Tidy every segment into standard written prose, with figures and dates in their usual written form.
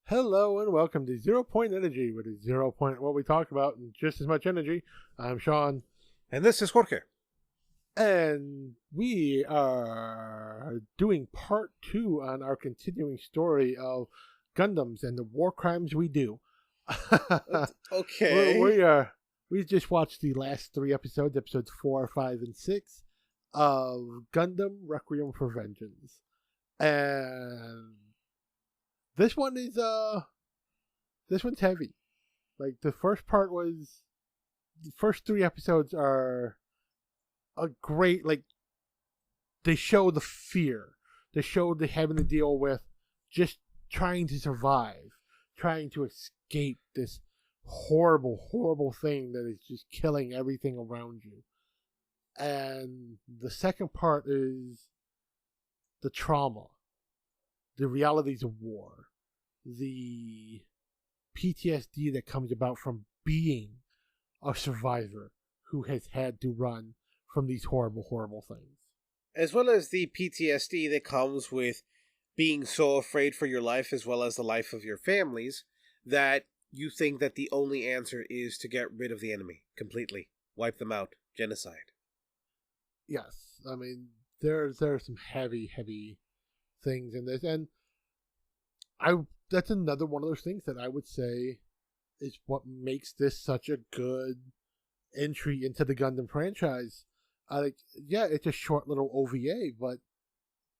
Hello and welcome to Zero Point Energy, with a 0 point what we talk about and just as much energy. I'm Sean, And this is Jorge. and we are doing part 2 on our continuing story of Gundams and the war crimes we do. Okay. We just watched the last 3 episodes, episodes 4, 5, and 6 of Gundam Requiem for Vengeance, and this one is this one's heavy. Like the first 3 episodes are a great, like, they show the fear. They show the having to deal with just trying to survive, trying to escape this horrible, horrible thing that is just killing everything around you. And the second part is the trauma, the realities of war, the PTSD that comes about from being a survivor who has had to run from these horrible, horrible things. As well as the PTSD that comes with being so afraid for your life as well as the life of your families that you think that the only answer is to get rid of the enemy completely. Wipe them out. Genocide. Yes, I mean there are some heavy, heavy things in this, and I that's another one of those things that I would say is what makes this such a good entry into the Gundam franchise. Yeah, it's a short little OVA, but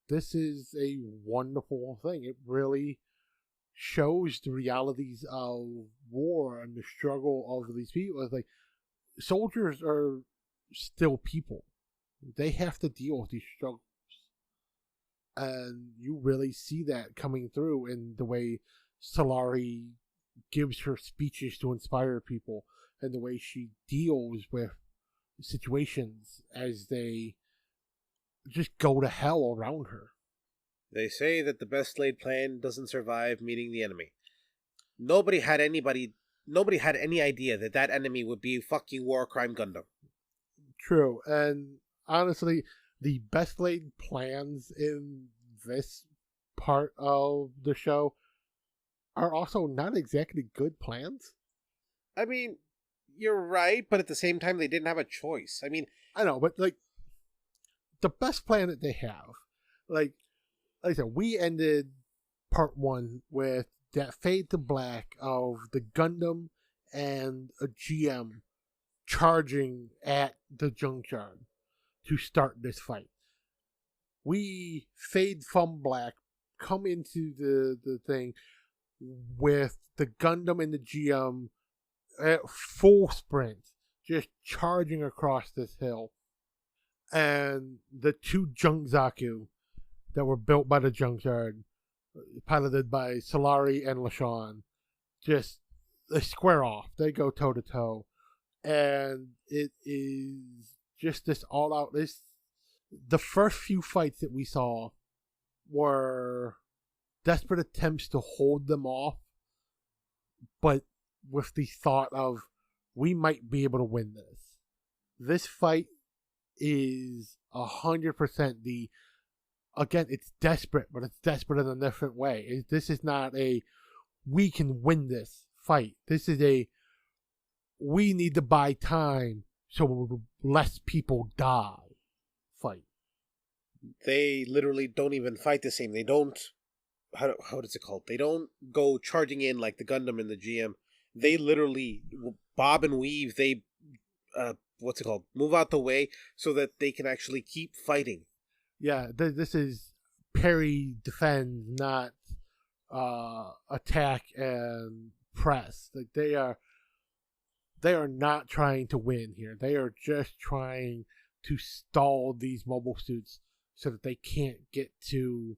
this is a wonderful thing. It really shows the realities of war and the struggle of these people. It's like soldiers are still people. They have to deal with these struggles. And you really see that coming through in the way Solari gives her speeches to inspire people, and the way she deals with situations as they just go to hell around her. They say that the best laid plan doesn't survive meeting the enemy. Nobody had any idea that that enemy would be fucking war crime Gundam. True, and honestly, the best laid plans in this part of the show are also not exactly good plans. I mean, you're right, but at the same time they didn't have a choice. I mean, I know, but like the best plan that they have, like I said, we ended part 1 with that fade to black of the Gundam and a GM charging at the junkyard to start this fight. We fade from black, come into the thing with the Gundam and the GM at full sprint, just charging across this hill. And the 2 Jungzaku that were built by the junkyard, piloted by Solari and LaShawn, just they square off. They go toe to toe. And it is just this all out. The first few fights that we saw were desperate attempts to hold them off, but with the thought of we might be able to win this. This fight is 100% again, it's desperate, but it's desperate in a different way. This is not a we can win this fight. This is a we need to buy time so less people die fight. they literally don't even fight the same. They don't. How is it called? They don't go charging in like the Gundam and the GM. They literally bob and weave. They what's it called? Move out the way so that they can actually keep fighting. Yeah, this is parry, defend, not attack and press. Like they are not trying to win here. They are just trying to stall these mobile suits so that they can't get to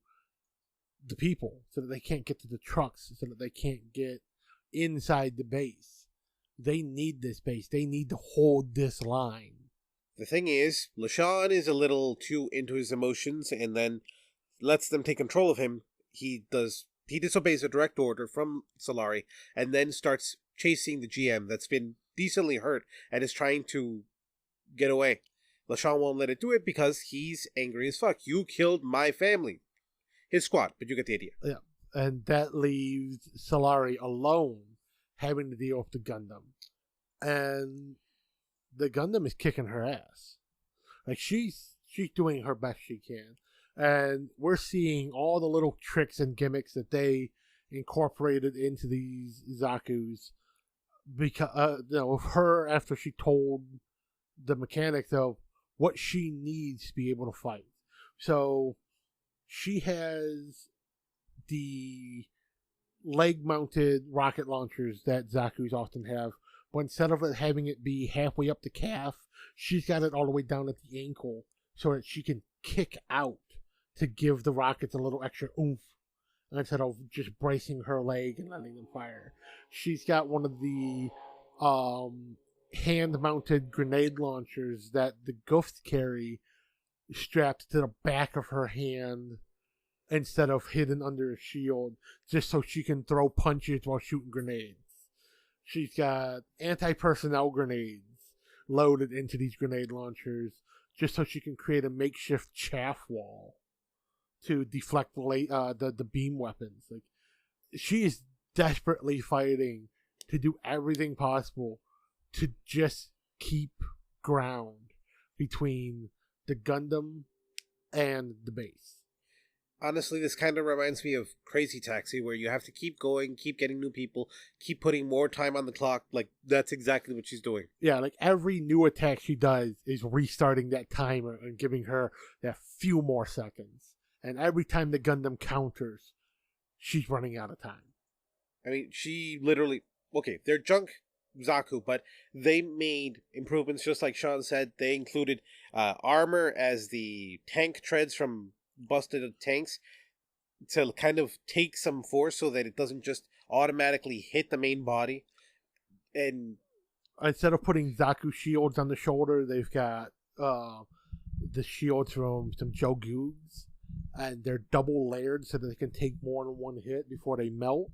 the people, so that they can't get to the trucks, so that they can't get inside the base. They need this base. They need to hold this line. The thing is, LaShawn is a little too into his emotions and then lets them take control of him. He disobeys a direct order from Solari and then starts chasing the GM that's been decently hurt and is trying to get away. LaShawn won't let it do it because he's angry as fuck. You killed my family. His squad, but you get the idea. Yeah. and that leaves Solari alone, having to deal with the Gundam. And the Gundam is kicking her ass. Like, she's doing her best she can. And we're seeing all the little tricks and gimmicks that they incorporated into these Zaku's. Because, of her, after she told the mechanics of what she needs to be able to fight. So, she has the leg-mounted rocket launchers that Zaku's often have, but instead of having it be halfway up the calf, she's got it all the way down at the ankle so that she can kick out to give the rockets a little extra oomph instead of just bracing her leg and letting them fire. She's got one of the hand-mounted grenade launchers that the Goofs carry strapped to the back of her hand instead of hidden under a shield, just so she can throw punches while shooting grenades. She's got anti-personnel grenades loaded into these grenade launchers, just so she can create a makeshift chaff wall to deflect the beam weapons. Like, she is desperately fighting to do everything possible to just keep ground between the Gundam and the base. Honestly, this kind of reminds me of Crazy Taxi, where you have to keep going, keep getting new people, keep putting more time on the clock. Like, that's exactly what she's doing. Yeah, like every new attack she does is restarting that timer and giving her that few more seconds. And every time the Gundam counters, she's running out of time. I mean, she literally... Okay, they're junk Zaku, but they made improvements, just like Sean said. They included armor as the tank treads from busted tanks to kind of take some force so that it doesn't just automatically hit the main body. And instead of putting Zaku shields on the shoulder, they've got the shields from some Jogugs, and they're double layered so that they can take more than one hit before they melt.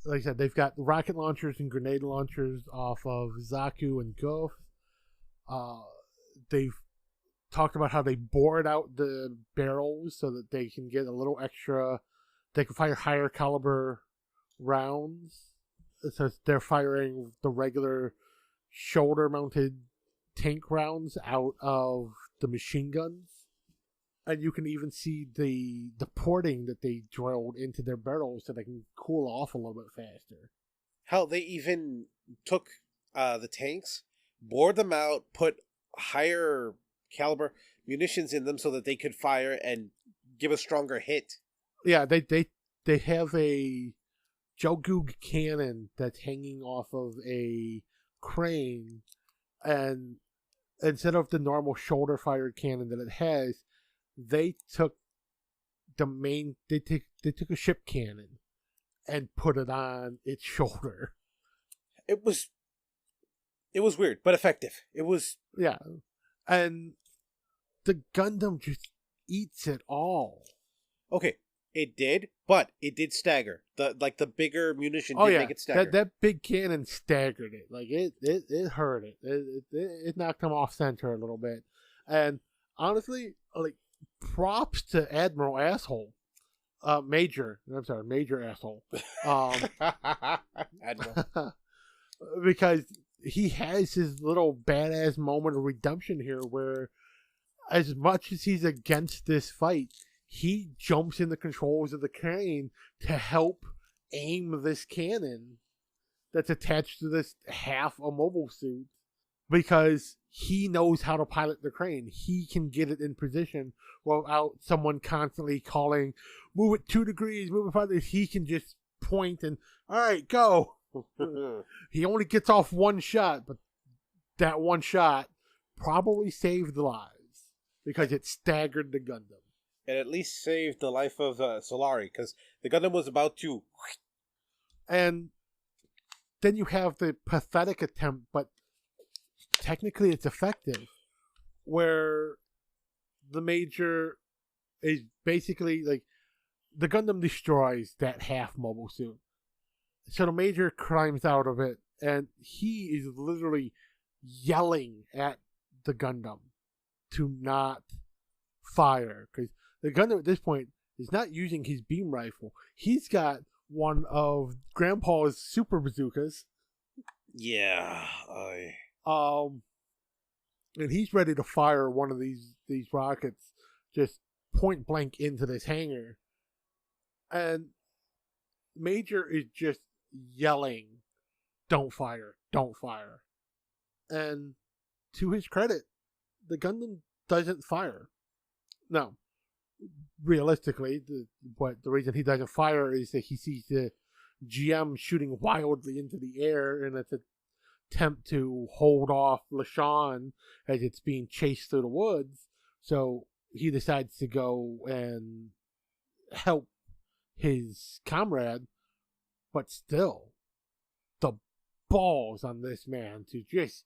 Like I said, they've got rocket launchers and grenade launchers off of Zaku and Gof. They've talked about how they bored out the barrels so that they can get a little extra. They can fire higher caliber rounds. So they're firing the regular shoulder-mounted tank rounds out of the machine guns. And you can even see the porting that they drilled into their barrels so they can cool off a little bit faster. Hell, they even took the tanks, bored them out, put higher caliber munitions in them so that they could fire and give a stronger hit. Yeah, they have a Jogug cannon that's hanging off of a crane, and instead of the normal shoulder fired cannon that it has, they took they took a ship cannon and put it on its shoulder. It was weird, but effective. It was... Yeah. And the Gundam just eats it all. Okay, it did, but it did stagger. The bigger munition did make it stagger. That big cannon staggered it. Like, it hurt it. It knocked him off center a little bit. And honestly, like, props to Admiral Asshole. Major Asshole. Admiral. Because he has his little badass moment of redemption here where, as much as he's against this fight, he jumps in the controls of the crane to help aim this cannon that's attached to this half a mobile suit, because he knows how to pilot the crane. He can get it in position without someone constantly calling, move it 2 degrees, move it 5 degrees. He can just point and, all right, go. He only gets off one shot, but that one shot probably saved lives because it staggered the Gundam. It at least saved the life of Solari, because the Gundam was about to... And then you have the pathetic attempt, but technically it's effective, where the Major is basically like, the Gundam destroys that half mobile suit. So the Major climbs out of it, and he is literally yelling at the Gundam to not fire, because the Gundam at this point is not using his beam rifle. He's got one of Grandpa's super bazookas. Yeah. And he's ready to fire one of these rockets just point blank into this hangar. And Major is just yelling, "Don't fire, don't fire." And to his credit, the Gundam doesn't fire. Now, realistically, the reason he doesn't fire is that he sees the GM shooting wildly into the air in its attempt to hold off LaShawn as it's being chased through the woods. So he decides to go and help his comrade, but still, the balls on this man to just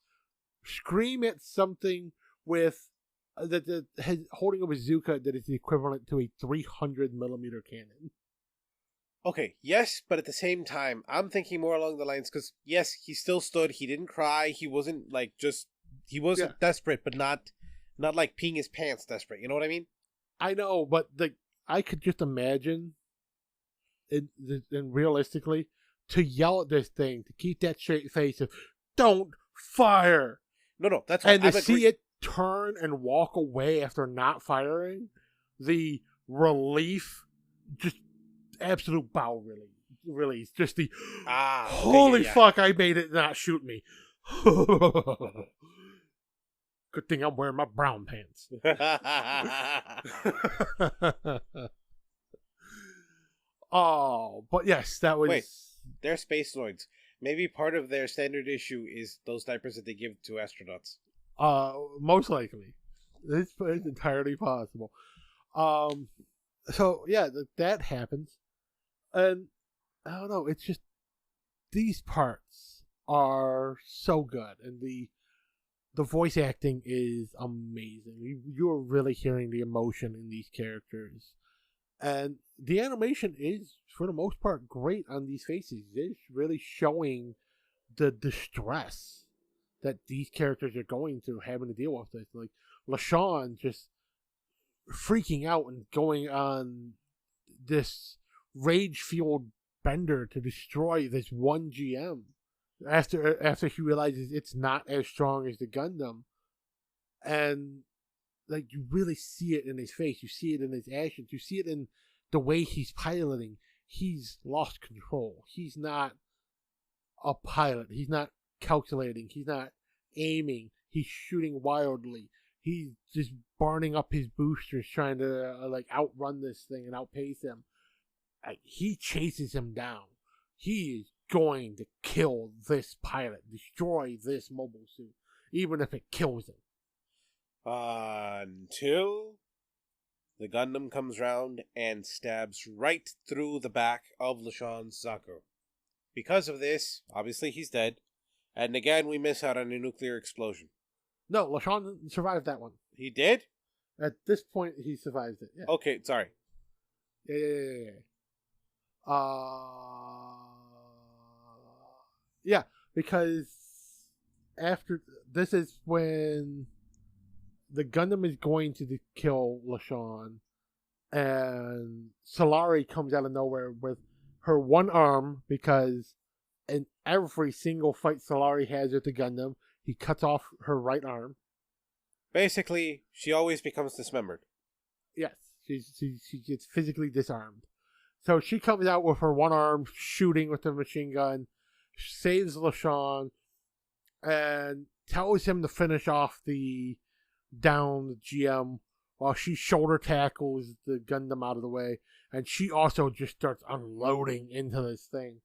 scream at something with holding a bazooka that is equivalent to a 300mm cannon. Okay, yes, but at the same time, I'm thinking more along the lines, because yes, he still stood, he didn't cry, he wasn't he wasn't desperate, but not like peeing his pants desperate, you know what I mean? I know, but I could just imagine, and realistically, to yell at this thing, to keep that straight face of, "Don't fire!" No, that's what, and to see it turn and walk away after not firing, the relief, just absolute bow release, just the holy fuck, I made it not shoot me. Good thing I'm wearing my brown pants. Oh, but yes, that was... Wait, they're space lords. Maybe part of their standard issue is those diapers that they give to astronauts. Most likely. It's entirely possible. So, yeah, that happens. And, I don't know, it's just... These parts are so good. And the voice acting is amazing. You're really hearing the emotion in these characters. And the animation is, for the most part, great on these faces. It's really showing the distress that these characters are going through, having to deal with this. Like, LaShawn just freaking out and going on this rage-fueled bender to destroy this one GM. After he realizes it's not as strong as the Gundam. And, like, you really see it in his face. You see it in his actions. You see it in the way he's piloting. He's lost control. He's not a pilot. He's not calculating. He's not aiming. He's shooting wildly. He's just burning up his boosters trying to, outrun this thing and outpace him. He chases him down. He is going to kill this pilot, destroy this mobile suit, even if it kills him. Until the Gundam comes round and stabs right through the back of LaShawn's Zaku. Because of this, obviously he's dead, and again we miss out on a nuclear explosion. No, LaShawn survived that one. He did? At this point, he survived it. Yeah. Okay, sorry. Yeah. Yeah, because after this is when the Gundam is going to kill LaShawn, and Solari comes out of nowhere with her one arm, because in every single fight Solari has with the Gundam, he cuts off her right arm. Basically, she always becomes dismembered. Yes, she gets physically disarmed. So she comes out with her one arm, shooting with the machine gun, saves LaShawn, and tells him to finish off the GM while she shoulder tackles the Gundam out of the way, and she also just starts unloading into this thing.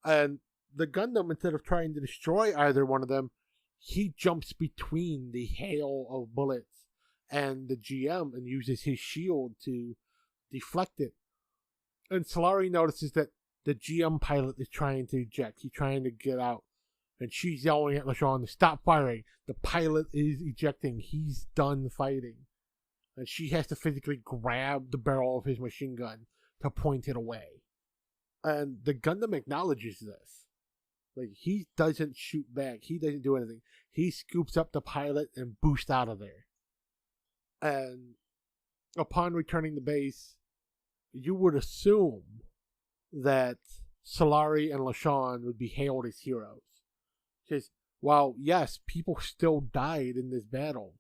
And the Gundam, instead of trying to destroy either one of them, he jumps between the hail of bullets and the GM and uses his shield to deflect it. And Solari notices that the GM pilot is trying to eject. He's trying to get out. And she's yelling at LaShawn to stop firing. The pilot is ejecting. He's done fighting. And she has to physically grab the barrel of his machine gun to point it away. And the Gundam acknowledges this. Like, he doesn't shoot back. He doesn't do anything. He scoops up the pilot and boosts out of there. And upon returning to base, you would assume that Solari and LaShawn would be hailed as heroes. Because, while, yes, people still died in this battle,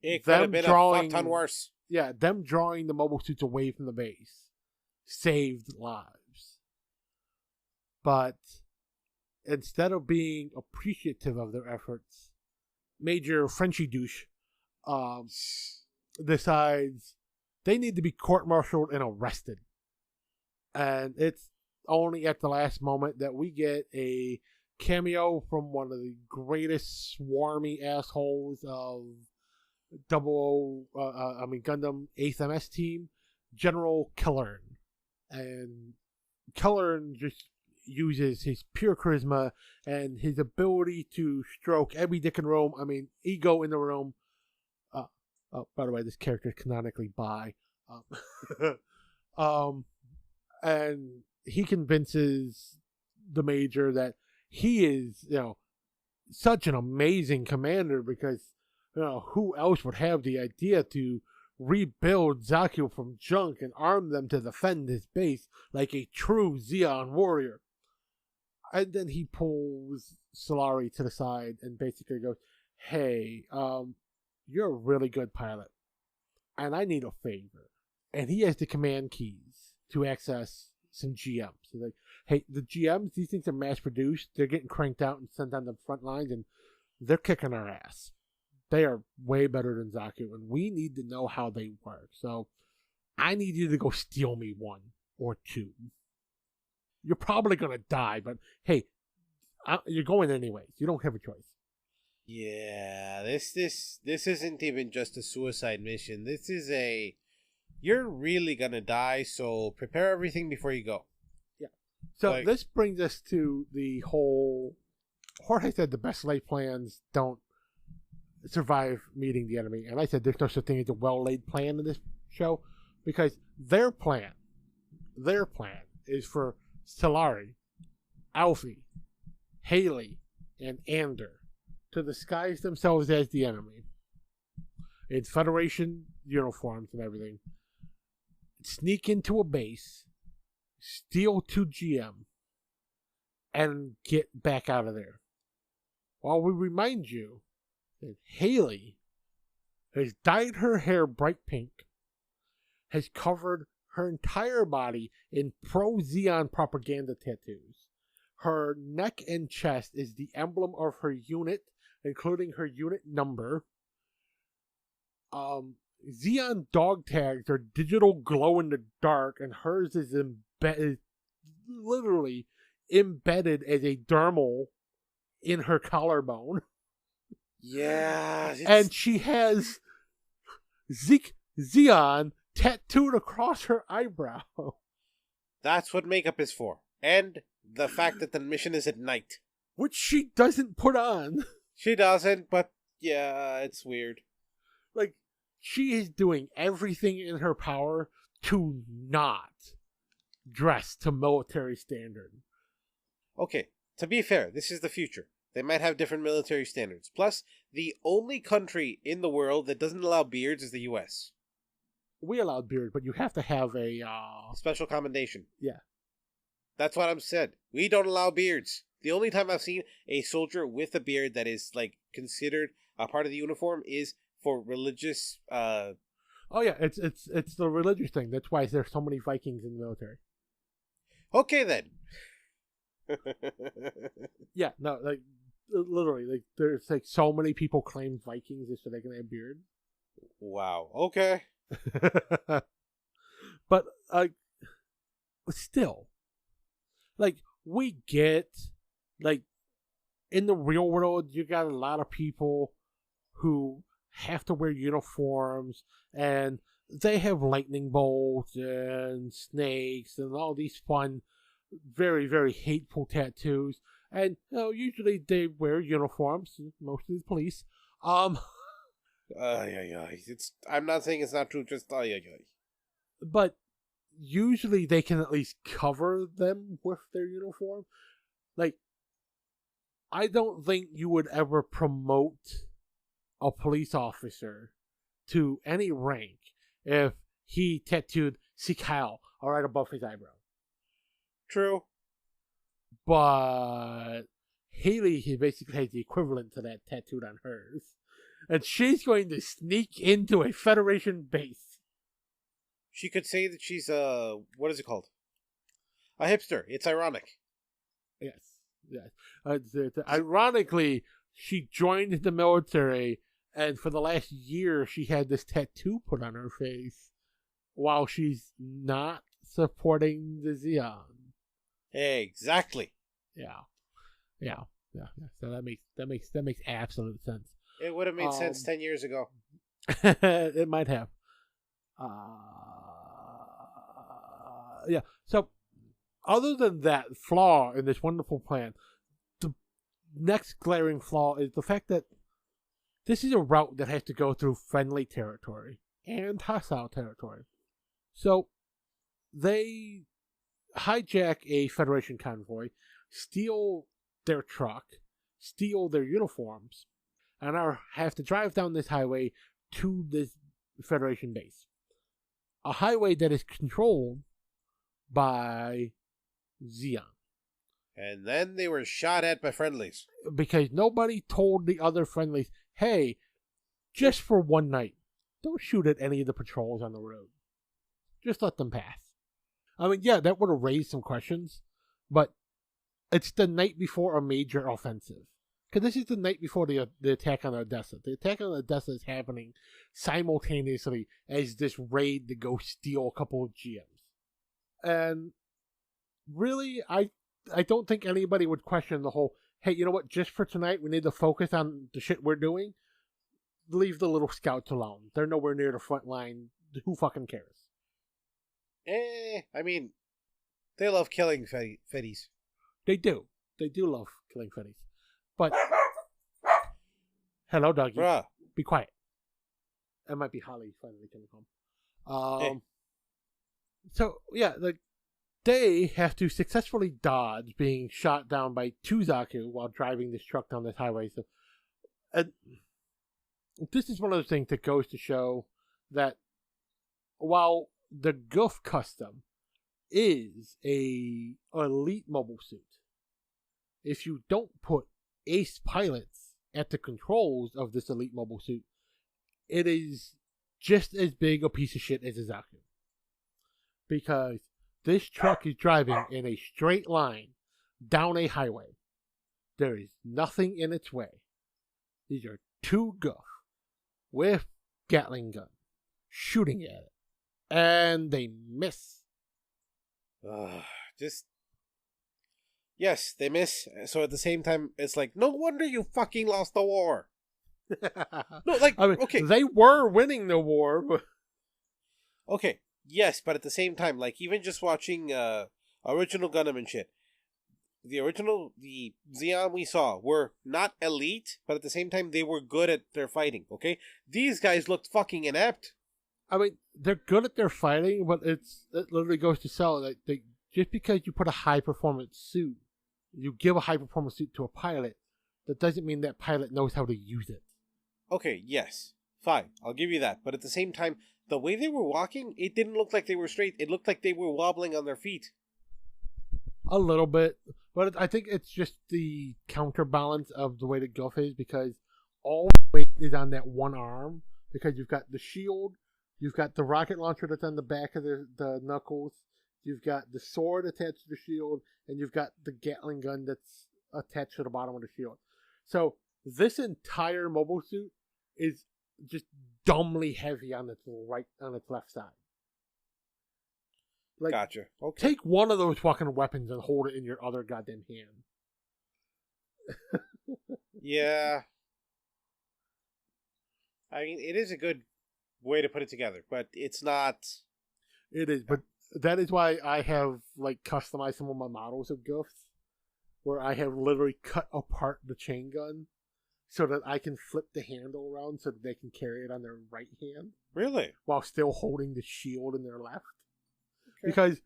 it could have been a fuck ton worse. Yeah, them drawing the mobile suits away from the base saved lives. But instead of being appreciative of their efforts, Major Frenchy Douche decides they need to be court-martialed and arrested. And it's only at the last moment that we get a cameo from one of the greatest swarmy assholes of Gundam 8th MS team, General Killern. And Killern just uses his pure charisma and his ability to stroke every dick in Rome. Ego in the room. By the way, this character is canonically bi. And he convinces the Major that he is, such an amazing commander because, who else would have the idea to rebuild Zaku from junk and arm them to defend his base like a true Zeon warrior. And then he pulls Solari to the side and basically goes, hey, you're a really good pilot, and I need a favor. And he has the command keys to access some GMs. He's like, hey, the GMs, these things are mass-produced. They're getting cranked out and sent on the front lines, and they're kicking our ass. They are way better than Zaku, and we need to know how they work. So I need you to go steal me one or two. You're probably going to die, but hey, you're going anyways. You don't have a choice. Yeah, this isn't even just a suicide mission. This is you're really going to die, so prepare everything before you go. Yeah. So this brings us to the whole... Jorge said the best laid plans don't survive meeting the enemy. And I said there's no such thing as a well-laid plan in this show, because their plan is for Solari, Alfie, Haley, and Ander to disguise themselves as the enemy in Federation uniforms and everything, sneak into a base, steal 2 GM, and get back out of there. While we remind you that Haley has dyed her hair bright pink, has covered her entire body in pro-Zeon propaganda tattoos. Her neck and chest is the emblem of her unit, including her unit number. Zeon dog tags are digital glow in the dark, and hers is literally embedded as a dermal in her collarbone. Yeah. And she has Zeon tattooed across her eyebrow. That's what makeup is for. And the fact that the mission is at night. Which she doesn't put on. She doesn't, but yeah, it's weird. Like, she is doing everything in her power to not dress to military standard. Okay, to be fair, this is the future. They might have different military standards. Plus, the only country in the world that doesn't allow beards is the U.S. We allow beard, but you have to have a... special commendation. Yeah. That's what I'm said. We don't allow beards. The only time I've seen a soldier with a beard that is, considered a part of the uniform is for religious, Oh yeah, it's the religious thing. That's why there's so many Vikings in the military. Okay, then. Yeah, no, literally, there's, so many people claim Vikings just so they can have beard. Wow, okay. But, still, we get, in the real world, you got a lot of people who have to wear uniforms, and they have lightning bolts and snakes and all these fun, very, very hateful tattoos. And, usually they wear uniforms, mostly the police. I'm not saying it's not true, just But usually they can at least cover them with their uniform. I don't think you would ever promote a police officer to any rank if he tattooed "Sikal, are right above his eyebrow. True. But Haley, he basically has the equivalent to that tattooed on hers. And she's going to sneak into a Federation base. She could say that she's what is it called? A hipster. It's ironic. Yes. Ironically, she joined the military, and for the last year, she had this tattoo put on her face while she's not supporting the Zeon. Exactly. Yeah. So that makes absolute sense. It would have made sense 10 years ago. It might have. Yeah. So, other than that flaw in this wonderful plan, the next glaring flaw is the fact that this is a route that has to go through friendly territory and hostile territory. So, they hijack a Federation convoy, steal their truck, steal their uniforms, and have to drive down this highway to this Federation base. A highway that is controlled by Zeon. And then they were shot at by friendlies. Because nobody told the other friendlies, hey, just for one night, don't shoot at any of the patrols on the road. Just let them pass. I mean, yeah, that would have raised some questions, but it's the night before a major offensive. Because this is the night before the attack on Odessa. The attack on Odessa is happening simultaneously as this raid to go steal a couple of GMs. And really, I don't think anybody would question the whole, hey, you know what, just for tonight, we need to focus on the shit we're doing. Leave the little scouts alone. They're nowhere near the front line. Who fucking cares? I mean, they love killing fetties. They do. They do love killing fetties. But, hello, doggy. Bruh. Be quiet. That might be Holly finally coming home. So, yeah, they have to successfully dodge being shot down by Tuzaku while driving this truck down this highway. So, this is one of the things that goes to show that while the Goof custom is a elite mobile suit, if you don't put ace pilots at the controls of this elite mobile suit, it is just as big a piece of shit as a Zaku. Because this truck is driving in a straight line down a highway. There is nothing in its way. These are two Goof with Gatling gun shooting at it. And they miss. Yes, they miss. So at the same time, it's like, no wonder you fucking lost the war. No, like, I mean, okay. They were winning the war, but... Okay, yes, but at the same time, like, even just watching original Gundam and shit, the Zeon we saw were not elite, but at the same time, they were good at their fighting, okay? These guys looked fucking inept. I mean, they're good at their fighting, but it literally goes to show that just because you put a high-performance suit, you give a high-performance suit to a pilot, that doesn't mean that pilot knows how to use it. Okay, yes. Fine, I'll give you that. But at the same time, the way they were walking, it didn't look like they were straight. It looked like they were wobbling on their feet. A little bit. But I think it's just the counterbalance of the way the Goof is, because all the weight is on that one arm, because you've got the shield, you've got the rocket launcher that's on the back of the knuckles, you've got the sword attached to the shield, and you've got the Gatling gun that's attached to the bottom of the shield. So this entire mobile suit is just dumbly heavy on its left side. Like, gotcha. Okay. Take one of those fucking weapons and hold it in your other goddamn hand. Yeah. I mean, it is a good way to put it together, but it's not... It is, but that is why I have, like, customized some of my models of Goofs, where I have literally cut apart the chain gun so that I can flip the handle around so that they can carry it on their right hand. Really? While still holding the shield in their left. Okay. Because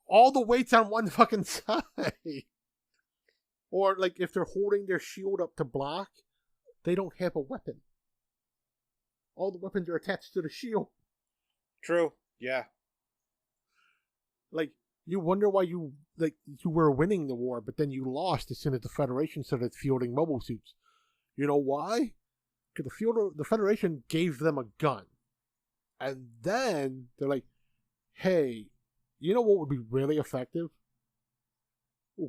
all the weight's on one fucking side. Or, like, if they're holding their shield up to block, they don't have a weapon. All the weapons are attached to the shield. True. Yeah. Like, you wonder why you were winning the war, but then you lost as soon as the Federation started fielding mobile suits. You know why? Because the Federation gave them a gun. And then they're like, hey, you know what would be really effective?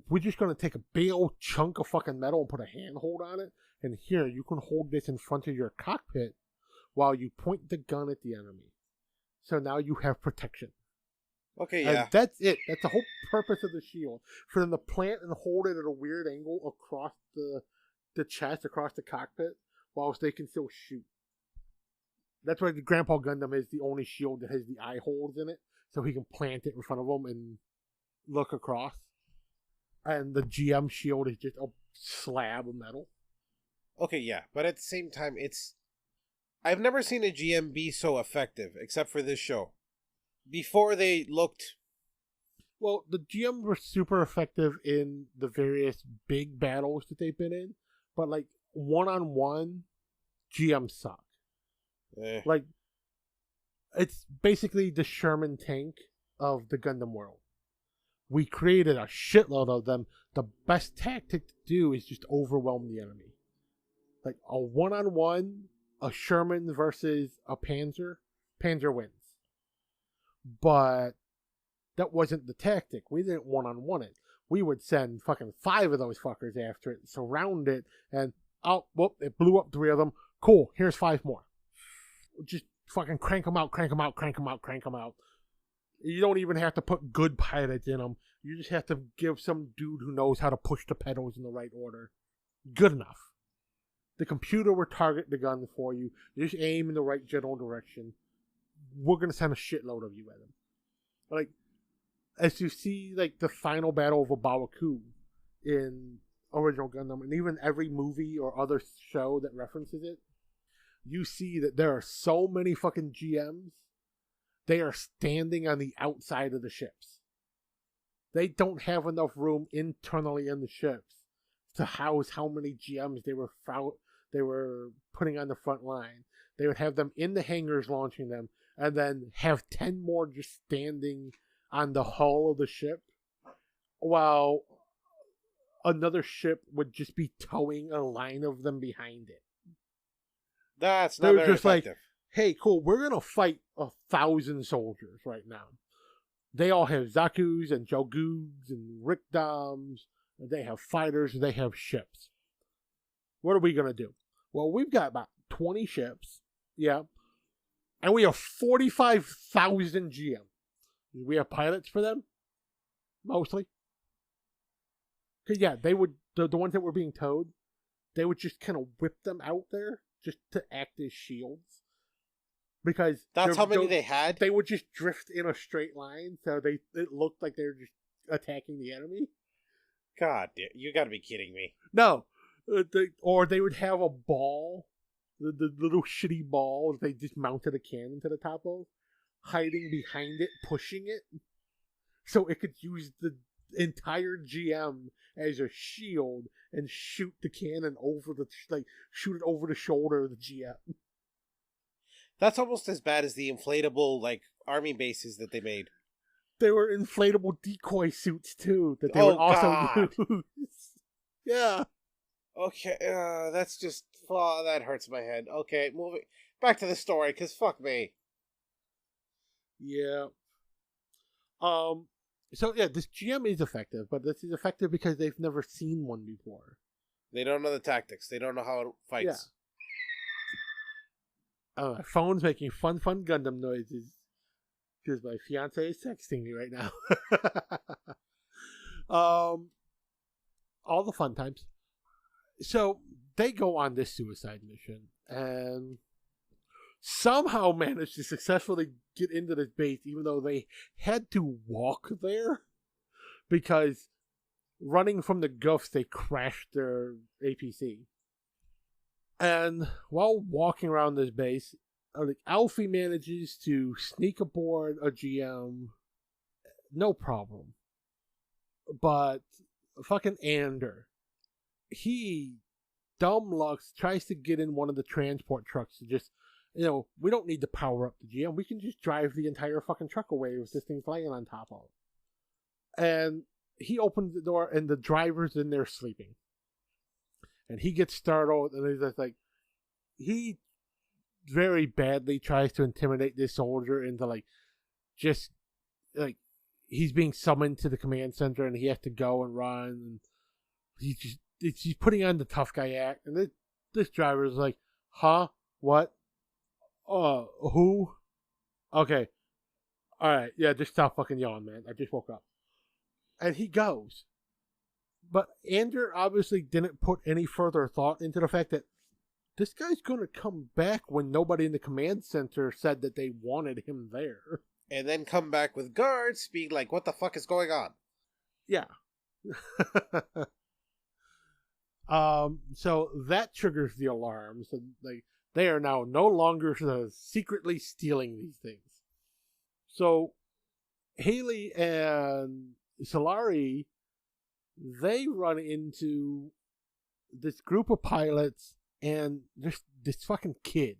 We're just going to take a big old chunk of fucking metal and put a handhold on it. And here, you can hold this in front of your cockpit while you point the gun at the enemy. So now you have protection. Okay, yeah. And that's it. That's the whole purpose of the shield. For them to plant and hold it at a weird angle across the chest, across the cockpit, whilst they can still shoot. That's why the Grandpa Gundam is the only shield that has the eye holes in it, so he can plant it in front of him and look across. And the GM shield is just a slab of metal. Okay, yeah, but at the same time, I've never seen a GM be so effective, except for this show. Before they looked... Well, the GM were super effective in the various big battles that they've been in, but like one-on-one, GM suck. Like, it's basically the Sherman tank of the Gundam world. We created a shitload of them. The best tactic to do is just overwhelm the enemy. Like, a one-on-one, a Sherman versus a Panzer wins. But that wasn't the tactic. We didn't one-on-one it. We would send fucking 5 of those fuckers after it, surround it, and, oh, whoop, it blew up 3 of them. Cool, here's 5 more. Just fucking crank them out, crank them out, crank them out, crank them out. You don't even have to put good pilots in them. You just have to give some dude who knows how to push the pedals in the right order. Good enough. The computer will target the gun for you. You just aim in the right general direction. We're going to send a shitload of you at them. Like, as you see, like, the final battle of Obawaku in original Gundam, and even every movie or other show that references it, you see that there are so many fucking GMs. They are standing on the outside of the ships. They don't have enough room internally in the ships to house how many GMs they were putting on the front line. They would have them in the hangars launching them, and then have 10 more just standing on the hull of the ship, while another ship would just be towing a line of them behind it. That's not very effective. Like, hey, cool, we're going to fight 1,000 soldiers right now. They all have Zakus and Jogugs and Rikdams. They have fighters. They have ships. What are we going to do? Well, we've got about 20 ships. Yeah. And we have 45,000 GM. Do we have pilots for them? Mostly. Because, yeah, they would, the ones that were being towed, they would just kind of whip them out there just to act as shields. Because that's how many they had? They would just drift in a straight line, so it looked like they were just attacking the enemy. God, you gotta be kidding me. No. Or they would have a ball, the little shitty ball they just mounted a cannon to the top of, hiding behind it, pushing it, so it could use the entire GM as a shield and shoot the cannon shoot it over the shoulder of the GM. That's almost as bad as the inflatable, army bases that they made. They were inflatable decoy suits, too, that they would also use. Yeah. Okay, that's just... Oh, that hurts my head. Okay, moving... Back to the story, because fuck me. Yeah. So, yeah, this GM is effective, but this is effective because they've never seen one before. They don't know the tactics. They don't know how it fights. Yeah. My phone's making fun Gundam noises because my fiance is texting me right now. All the fun times. So they go on this suicide mission and somehow manage to successfully get into this base, even though they had to walk there because running from the Guffs, they crashed their APC. And while walking around this base, Alfie manages to sneak aboard a GM, no problem. But fucking Ander, he dumb lucks, tries to get in one of the transport trucks to just, we don't need to power up the GM. We can just drive the entire fucking truck away with this thing flying on top of it. And he opens the door, and the driver's in there sleeping. And he gets startled, and he's just like, he very badly tries to intimidate this soldier into like, just like, he's being summoned to the command center, and he has to go and run. And he's putting on the tough guy act, and this driver is like, huh? What? Who? Okay. Alright, yeah, just stop fucking yelling, man. I just woke up. And he goes. But Andrew obviously didn't put any further thought into the fact that this guy's going to come back when nobody in the command center said that they wanted him there. And then come back with guards being like, what the fuck is going on? Yeah. So that triggers the alarm. So they are now no longer secretly stealing these things. So Haley and Solari, they run into this group of pilots and this fucking kid.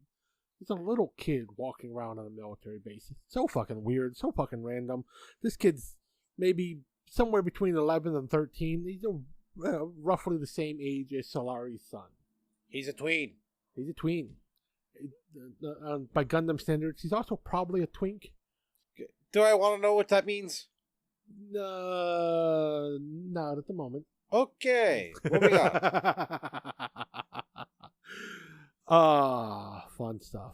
There's a little kid walking around on a military base. It's so fucking weird, so fucking random. This kid's maybe somewhere between 11 and 13. He's roughly the same age as Solari's son. He's a tween. He's a tween. By Gundam standards, he's also probably a twink. Do I want to know what that means? Not at the moment. Okay, moving on. Fun stuff.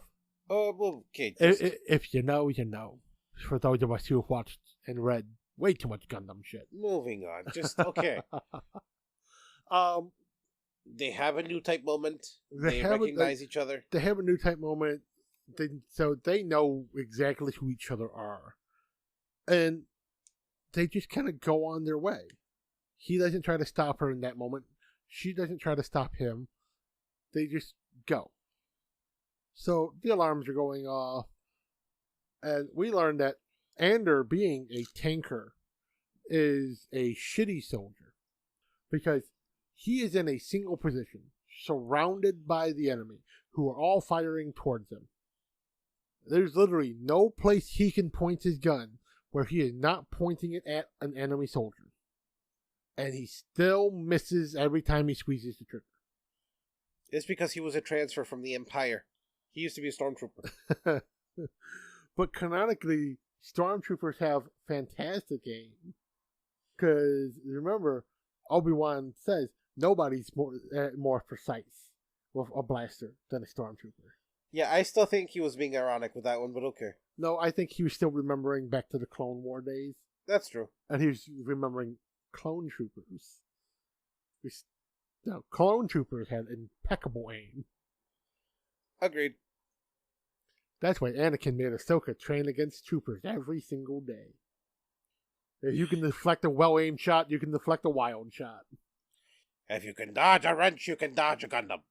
Oh, okay. If you know, you know. For those of us who have watched and read way too much Gundam shit. Moving on. Just, okay. They have a new type moment. They recognize each other. They have a new type moment. So they know exactly who each other are. And they just kind of go on their way. He doesn't try to stop her in that moment. She doesn't try to stop him. They just go. So the alarms are going off. And we learn that Ander, being a tanker, is a shitty soldier. Because he is in a single position, surrounded by the enemy, who are all firing towards him. There's literally no place he can point his gun where he is not pointing it at an enemy soldier. And he still misses every time he squeezes the trigger. It's because he was a transfer from the Empire. He used to be a stormtrooper. But canonically, stormtroopers have fantastic aim. Because, remember, Obi-Wan says nobody's more precise with a blaster than a stormtrooper. Yeah, I still think he was being ironic with that one, but okay. No, I think he was still remembering back to the Clone War days. That's true. And he was remembering clone troopers. Clone troopers had impeccable aim. Agreed. That's why Anakin made Ahsoka train against troopers every single day. If you can deflect a well-aimed shot, you can deflect a wild shot. If you can dodge a wrench, you can dodge a Gundam.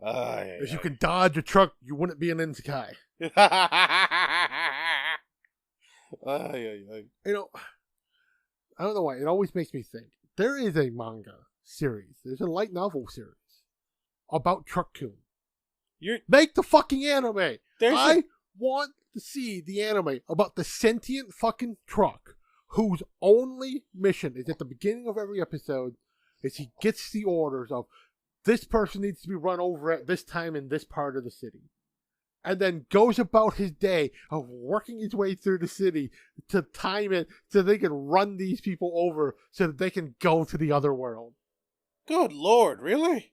If you can dodge a truck, you wouldn't be an Insakai. You know, I don't know why. It always makes me think. There is a manga series. There's a light novel series about Truck-kun. Make the fucking anime. I want to see the anime about the sentient fucking truck whose only mission is at the beginning of every episode is he gets the orders of this person needs to be run over at this time in this part of the city. And then goes about his day of working his way through the city to time it so they can run these people over so that they can go to the other world. Good Lord, really?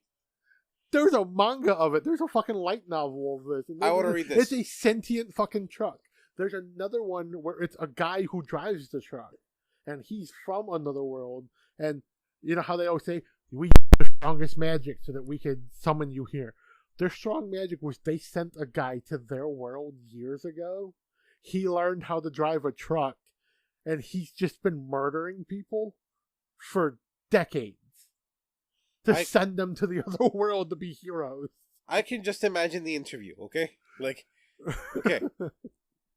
There's a manga of it. There's a fucking light novel of this. I want to read this. It's a sentient fucking truck. There's another one where it's a guy who drives the truck. And he's from another world. And you know how they always say, we use the strongest magic so that we could summon you here. Their strong magic was they sent a guy to their world years ago. He learned how to drive a truck. And he's just been murdering people for decades. To send them to the other world to be heroes. I can just imagine the interview, okay? Like, okay.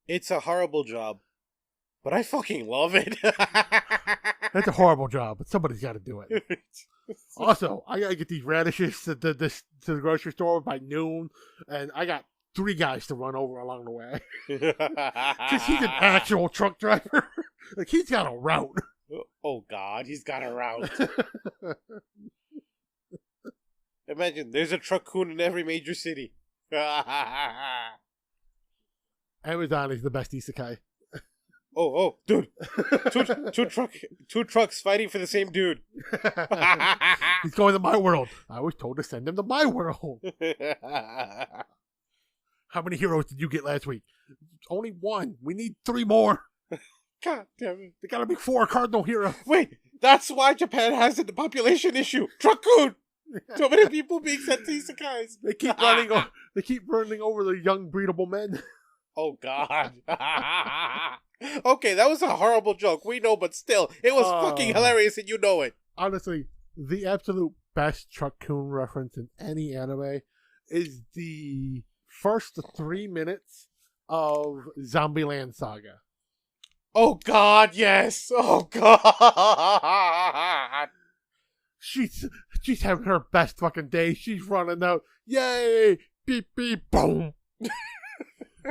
It's a horrible job, but I fucking love it. That's a horrible job, but somebody's got to do it. Also, I got to get these radishes to the grocery store by noon, and I got 3 guys to run over along the way. Because he's an actual truck driver. Like, he's got a route. Oh, God, he's got a route. Imagine, there's a truck-kun in every major city. Amazon is the best isekai. Oh, dude. Two trucks fighting for the same dude. He's going to my world. I was told to send him to my world. How many heroes did you get last week? Only 1. We need 3 more. God damn it. They gotta be 4 cardinal heroes. Wait, that's why Japan has a population issue. Truck-kun! So many people being sent to isekais. They keep running over the young breedable men. Oh, God. Okay, that was a horrible joke. We know, but still, it was fucking hilarious and you know it. Honestly, the absolute best Truck-kun reference in any anime is the first 3 minutes of Zombieland Saga. Oh, God, yes. Oh, God. She's having her best fucking day. She's running out. Yay! Beep, beep, boom.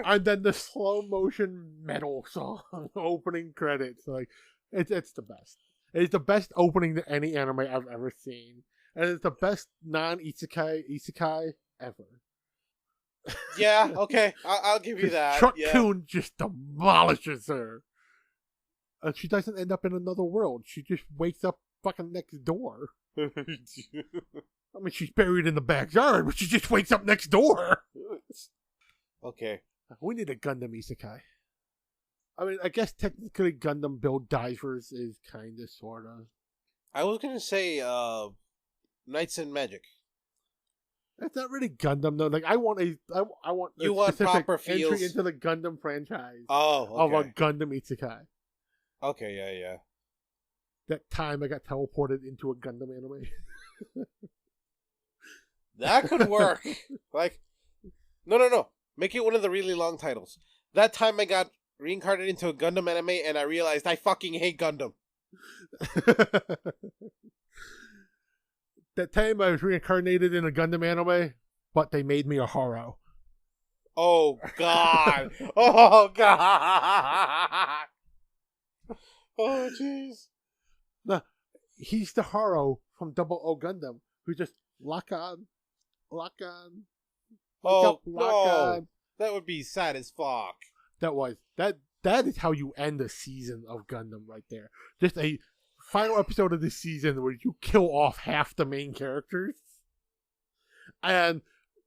And then the slow motion metal song opening credits. Like, it's the best. It's the best opening to any anime I've ever seen. And it's the best non-isekai ever. Yeah, okay. I'll give you that. Truck-kun just demolishes her. And she doesn't end up in another world. She just wakes up fucking next door. I mean, she's buried in the backyard, but she just wakes up next door. Okay. We need a Gundam isekai. I mean, I guess technically Gundam Build Divers is kind of, sort of. I was going to say Knights and Magic. That's not really Gundam, though. Like, I want a proper entry feels into the Gundam franchise of a Gundam isekai. Okay, yeah. That time I got teleported into a Gundam anime. That could work. Like, no. Make it one of the really long titles. That time I got reincarnated into a Gundam anime and I realized I fucking hate Gundam. That time I was reincarnated in a Gundam anime, but they made me a Haro. Oh, God. Oh, God. Oh, jeez. No, he's the Haro from Double O Gundam who just lock on. Wake up, lock on. That would be sad as fuck. That is how you end a season of Gundam right there. Just a final episode of this season where you kill off half the main characters. And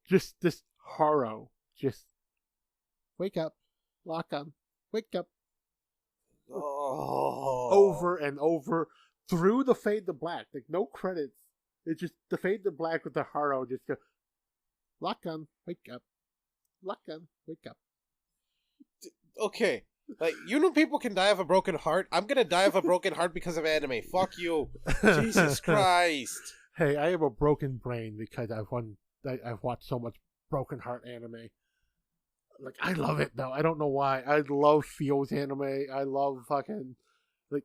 just this Haro just wake up, lock on, wake up. Oh. Over and over through the fade to black. Like, no credits. It's just the fade to black with the Haro just go lock on, wake up. Lock on, wake up. Okay. Like, you know people can die of a broken heart? I'm gonna die of a broken heart because of anime. Fuck you. Jesus Christ. Hey, I have a broken brain because I've watched so much broken heart anime. Like, I love it though. I don't know why. I love feels anime. I love fucking, like,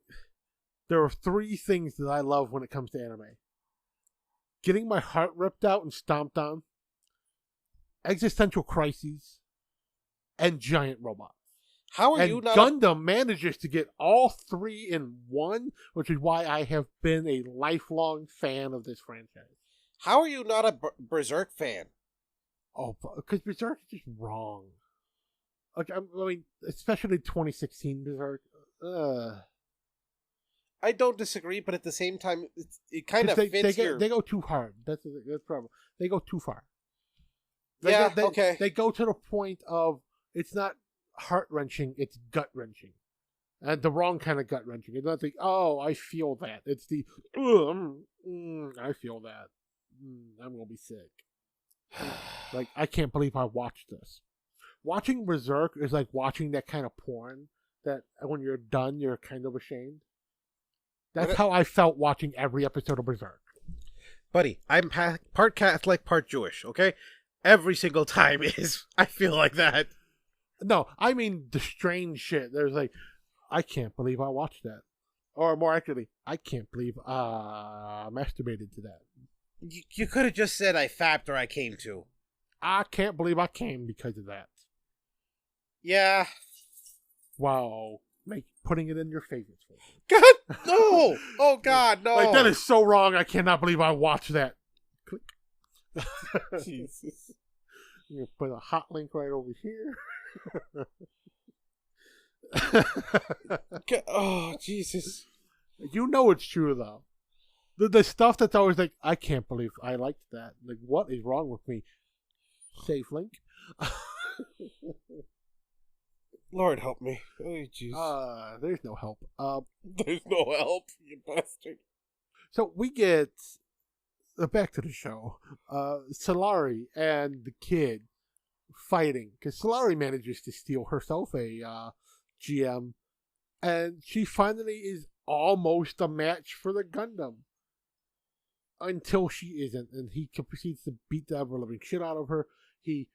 there are 3 things that I love when it comes to anime. Getting my heart ripped out and stomped on, existential crises, and giant robots. How are and you not Gundam manages to get all 3 in one, which is why I have been a lifelong fan of this franchise. How are you not a Berserk fan? Oh, because Berserk is just wrong. Like, I mean, especially 2016 Berserk. I don't disagree, but at the same time, it kind of fits here. They go too hard. That's the problem. They go too far. Okay. They go to the point of, it's not heart-wrenching, it's gut-wrenching. And the wrong kind of gut-wrenching. It's not the, oh, I feel that. It's the, I feel that. I'm going to be sick. Like, I can't believe I watched this. Watching Berserk is like watching that kind of porn that when you're done, you're kind of ashamed. That's how I felt watching every episode of Berserk. Buddy, I'm part Catholic, part Jewish, okay? Every single time I feel like that. No, I mean the strange shit. There's like, I can't believe I watched that. Or more accurately, I can't believe I masturbated to that. You could have just said I fapped or I came to. I can't believe I came because of that. Yeah. Wow. Putting it in your favorites. God, no! Oh, God, no! Like, that is so wrong. I cannot believe I watched that. Click. Jesus. I'm going to put a hot link right over here. Oh, Jesus. You know it's true, though. The stuff that's always like, I can't believe I liked that. Like, what is wrong with me? Save link. Lord help me. Oh, jeez. There's no help. There's no help, you bastard. So we get back to the show. Solari and the kid fighting because Solari manages to steal herself a GM, and she finally is almost a match for the Gundam until she isn't, and he proceeds to beat the ever living shit out of her. He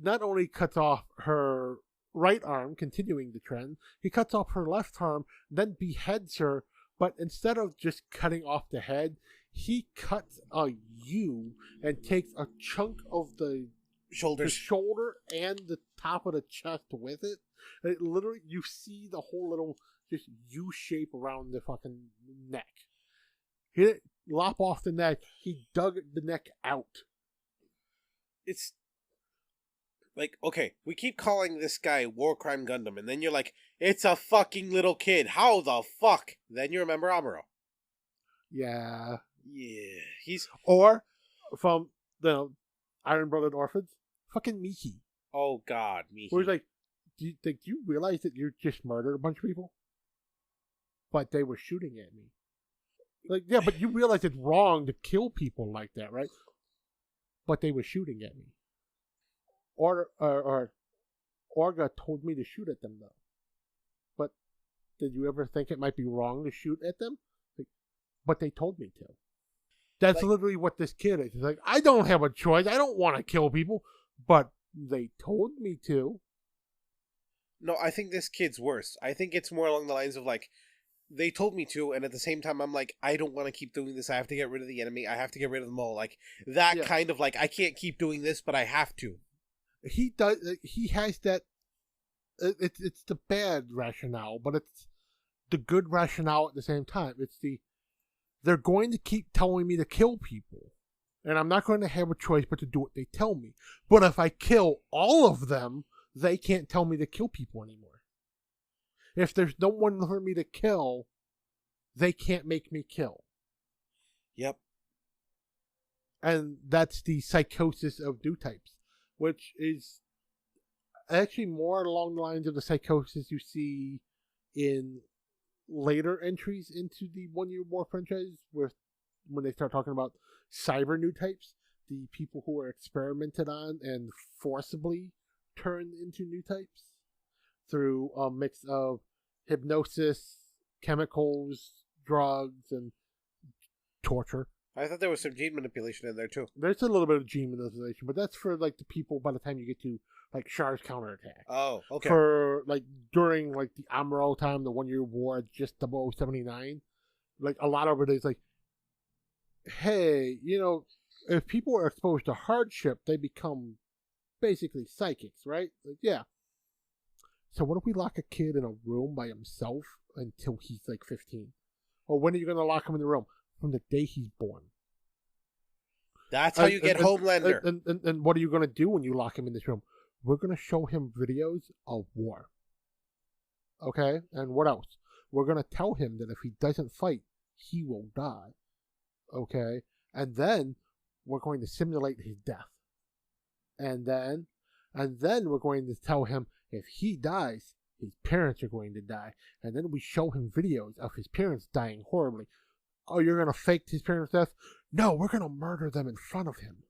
not only cuts off her right arm, continuing the trend, he cuts off her left arm, then beheads her, but instead of just cutting off the head, he cuts a U and takes a chunk of the shoulder and the top of the chest with it. It literally, you see the whole little just U shape around the fucking neck. He didn't lop off the neck, he dug the neck out. It's like, okay, we keep calling this guy War Crime Gundam, and then you're like, it's a fucking little kid. How the fuck? Then you remember Amuro. Yeah. Yeah. He's... Or, from the Iron Blooded Orphans, fucking Miki. Oh, God, Miki. Where he's like, do you realize that you just murdered a bunch of people? But they were shooting at me. Like, yeah, but you realize it's wrong to kill people like that, right? But they were shooting at me. Or Orga told me to shoot at them, though. But did you ever think it might be wrong to shoot at them? Like, but they told me to. That's literally what this kid is. He's like, I don't have a choice. I don't want to kill people. But they told me to. No, I think this kid's worse. I think it's more along the lines of, like, they told me to, and at the same time, I'm like, I don't want to keep doing this. I have to get rid of the enemy. I have to get rid of them all. Like, that kind of, like, I can't keep doing this, but I have to. He does. He has that. It's the bad rationale, but it's the good rationale at the same time. It's they're going to keep telling me to kill people, and I'm not going to have a choice but to do what they tell me. But if I kill all of them, they can't tell me to kill people anymore. If there's no one for me to kill, they can't make me kill. Yep. And that's the psychosis of new types, which is actually more along the lines of the psychosis you see in later entries into the One Year War franchise, when they start talking about cyber new types, the people who are experimented on and forcibly turned into new types through a mix of hypnosis, chemicals, drugs, and torture. I thought there was some gene manipulation in there, too. There's a little bit of gene manipulation, but that's for, like, the people by the time you get to, like, Char's counterattack. Oh, okay. For, like, during, like, the Amuro time, the 1 year war, just 0079, like, a lot of it is like, hey, you know, if people are exposed to hardship, they become basically psychics, right? Like, yeah. So what if we lock a kid in a room by himself until he's like 15? Or when are you going to lock him in the room? From the day he's born. That's how you get Homelander. And what are you going to do when you lock him in this room? We're going to show him videos of war. Okay? And what else? We're going to tell him that if he doesn't fight, he will die. Okay? And then we're going to simulate his death. And then we're going to tell him if he dies, his parents are going to die. And then we show him videos of his parents dying horribly. Oh, you're going to fake his parents' death? No, we're going to murder them in front of him.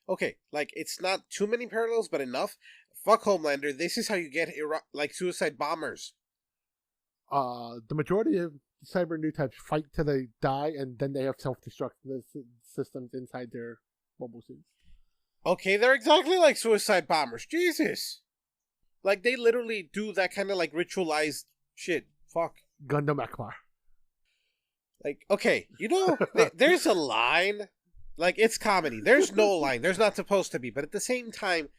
Okay, like, it's not too many parallels, but enough. Fuck Homelander. This is how you get, like, suicide bombers. The majority of cyber new types fight till they die, and then they have self-destruct systems inside their mobile suits. Okay, they're exactly like suicide bombers. Jesus. Like, they literally do that kind of, like, ritualized shit. Fuck. Gundam Akbar. Like, okay, you know, there's a line. Like, it's comedy. There's no line. There's not supposed to be. But at the same time,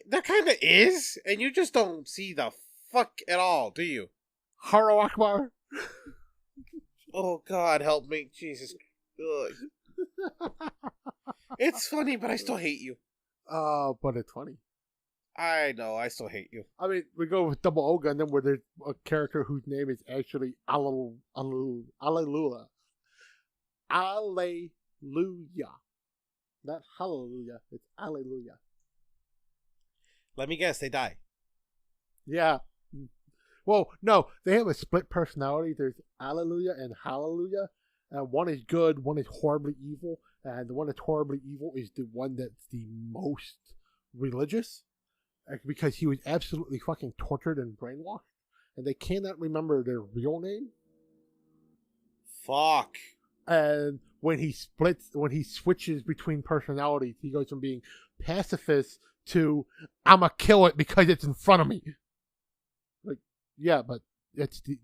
there kind of is. And you just don't see the fuck at all, do you? Haro Akbar. Oh, God, help me. Jesus. Ugh. It's funny, but I still hate you. But it's funny. I know, I still hate you. I mean, we go with Double O Gundam, where there's a character whose name is actually Alleluia. Alleluia. Not Hallelujah, it's Alleluia. Let me guess, they die. Yeah. Well, no, they have a split personality. There's Alleluia and Hallelujah. And one is good, one is horribly evil. And the one that's horribly evil is the one that's the most religious. Because he was absolutely fucking tortured and brainwashed. And they cannot remember their real name. Fuck. And when he switches between personalities, he goes from being pacifist to, I'ma kill it because it's in front of me. Like, yeah, but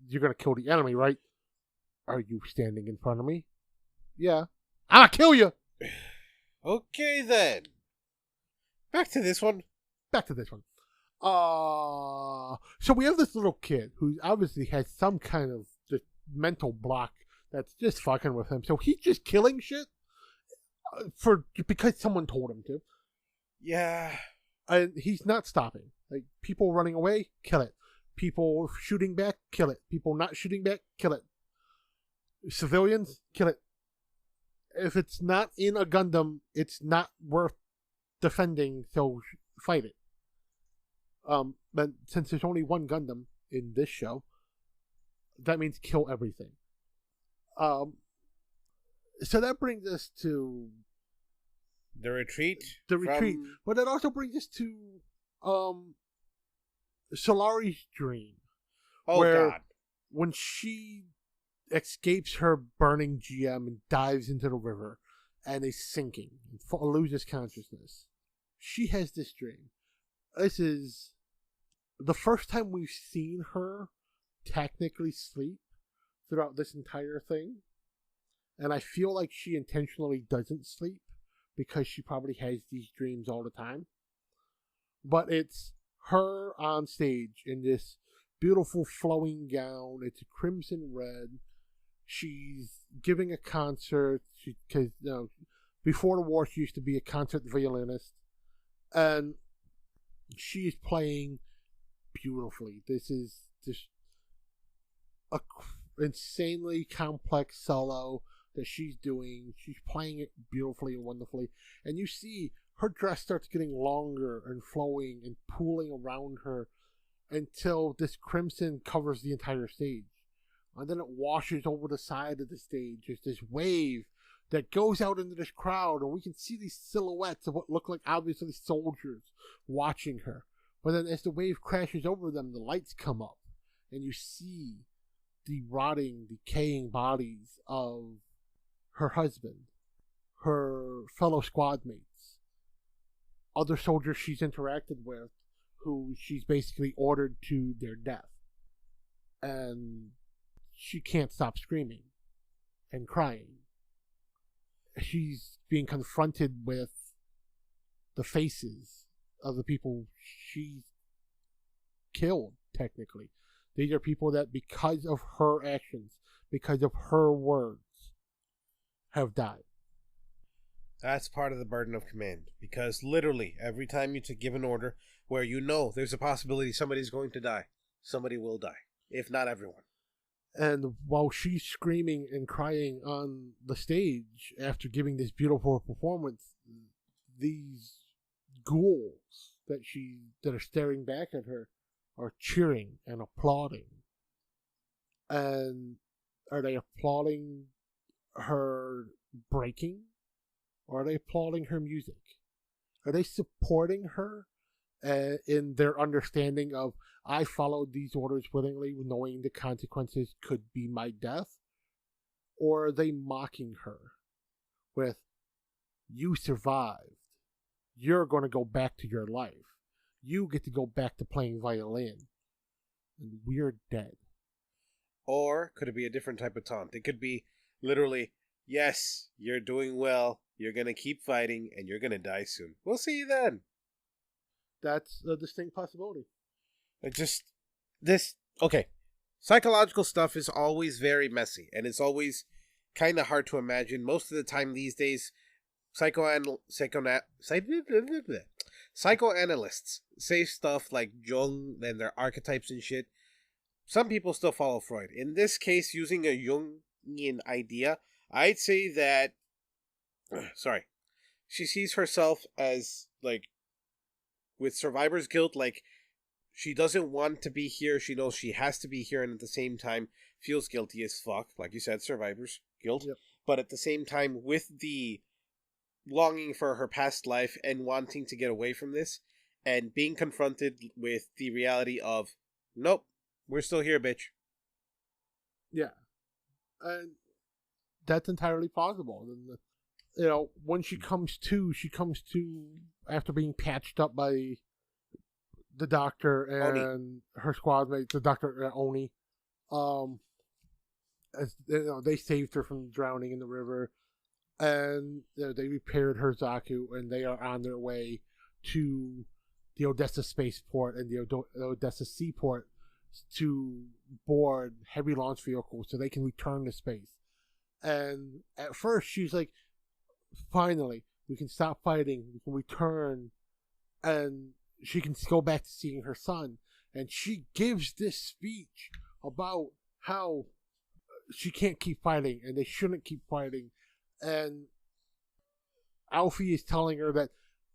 you're gonna kill the enemy, right? Are you standing in front of me? Yeah. I'ma kill you! Okay, then. Back to this one. So we have this little kid who obviously has some kind of just mental block that's just fucking with him. So he's just killing shit because someone told him to. Yeah. And he's not stopping. Like, people running away, kill it. People shooting back, kill it. People not shooting back, kill it. Civilians, kill it. If it's not in a Gundam, it's not worth defending, so fight it. But since there's only one Gundam in this show, that means kill everything. So that brings us to the retreat. But it also brings us to Solari's dream. Oh, where God. When she escapes her burning GM and dives into the river and is sinking and loses consciousness, she has this dream. This is the first time we've seen her technically sleep throughout this entire thing. And I feel like she intentionally doesn't sleep because she probably has these dreams all the time. But it's her on stage in this beautiful flowing gown. It's crimson red. She's giving a concert because before the war she used to be a concert violinist, and she is playing beautifully. This is just a insanely complex solo that she's doing. She's playing it beautifully and wonderfully, and you see her dress starts getting longer and flowing and pooling around her until this crimson covers the entire stage. And then it washes over the side of the stage. There's this wave that goes out into this crowd, and we can see these silhouettes of what look like obviously soldiers watching her. But then as the wave crashes over them, the lights come up, and you see the rotting, decaying bodies of her husband, her fellow squad mates, other soldiers she's interacted with, who she's basically ordered to their death. And she can't stop screaming and crying. She's being confronted with the faces of the people she's killed, technically. These are people that, because of her actions, because of her words, have died. That's part of the burden of command. Because literally, every time you give an order where you know there's a possibility somebody's going to die, somebody will die. If not everyone. And while she's screaming and crying on the stage after giving this beautiful performance, these ghouls that are staring back at her are cheering and applauding. And are they applauding her breaking? Or are they applauding her music? Are they supporting her in their understanding of, I followed these orders willingly, knowing the consequences could be my death? Or are they mocking her with, you survived. You're going to go back to your life. You get to go back to playing violin. And we're dead. Or could it be a different type of taunt? It could be literally, yes, you're doing well. You're gonna keep fighting, and you're gonna die soon. We'll see you then. That's a distinct possibility. It just this okay. Psychological stuff is always very messy, and it's always kind of hard to imagine. Most of the time these days, psychoanalysts say stuff like Jung and their archetypes and shit. Some people still follow Freud. In this case, using a Jungian idea, I'd say that sorry, she sees herself as like with survivor's guilt, like she doesn't want to be here. She knows she has to be here, and at the same time feels guilty as fuck. Like you said, survivor's guilt. Yep. But at the same time, with the longing for her past life and wanting to get away from this, and being confronted with the reality of, nope, we're still here, bitch. Yeah. And that's entirely possible. And, you know, when she comes to after being patched up by the doctor and Oni. her squad mate, the doctor Oni. As you know, they saved her from drowning in the river, and you know, they repaired her Zaku, and they are on their way to the Odessa spaceport and the Odessa seaport to board heavy launch vehicles so they can return to space. And at first, she's like, "Finally, we can stop fighting. We can return, and she can go back to seeing her son." And she gives this speech about how she can't keep fighting and they shouldn't keep fighting. And Alfie is telling her that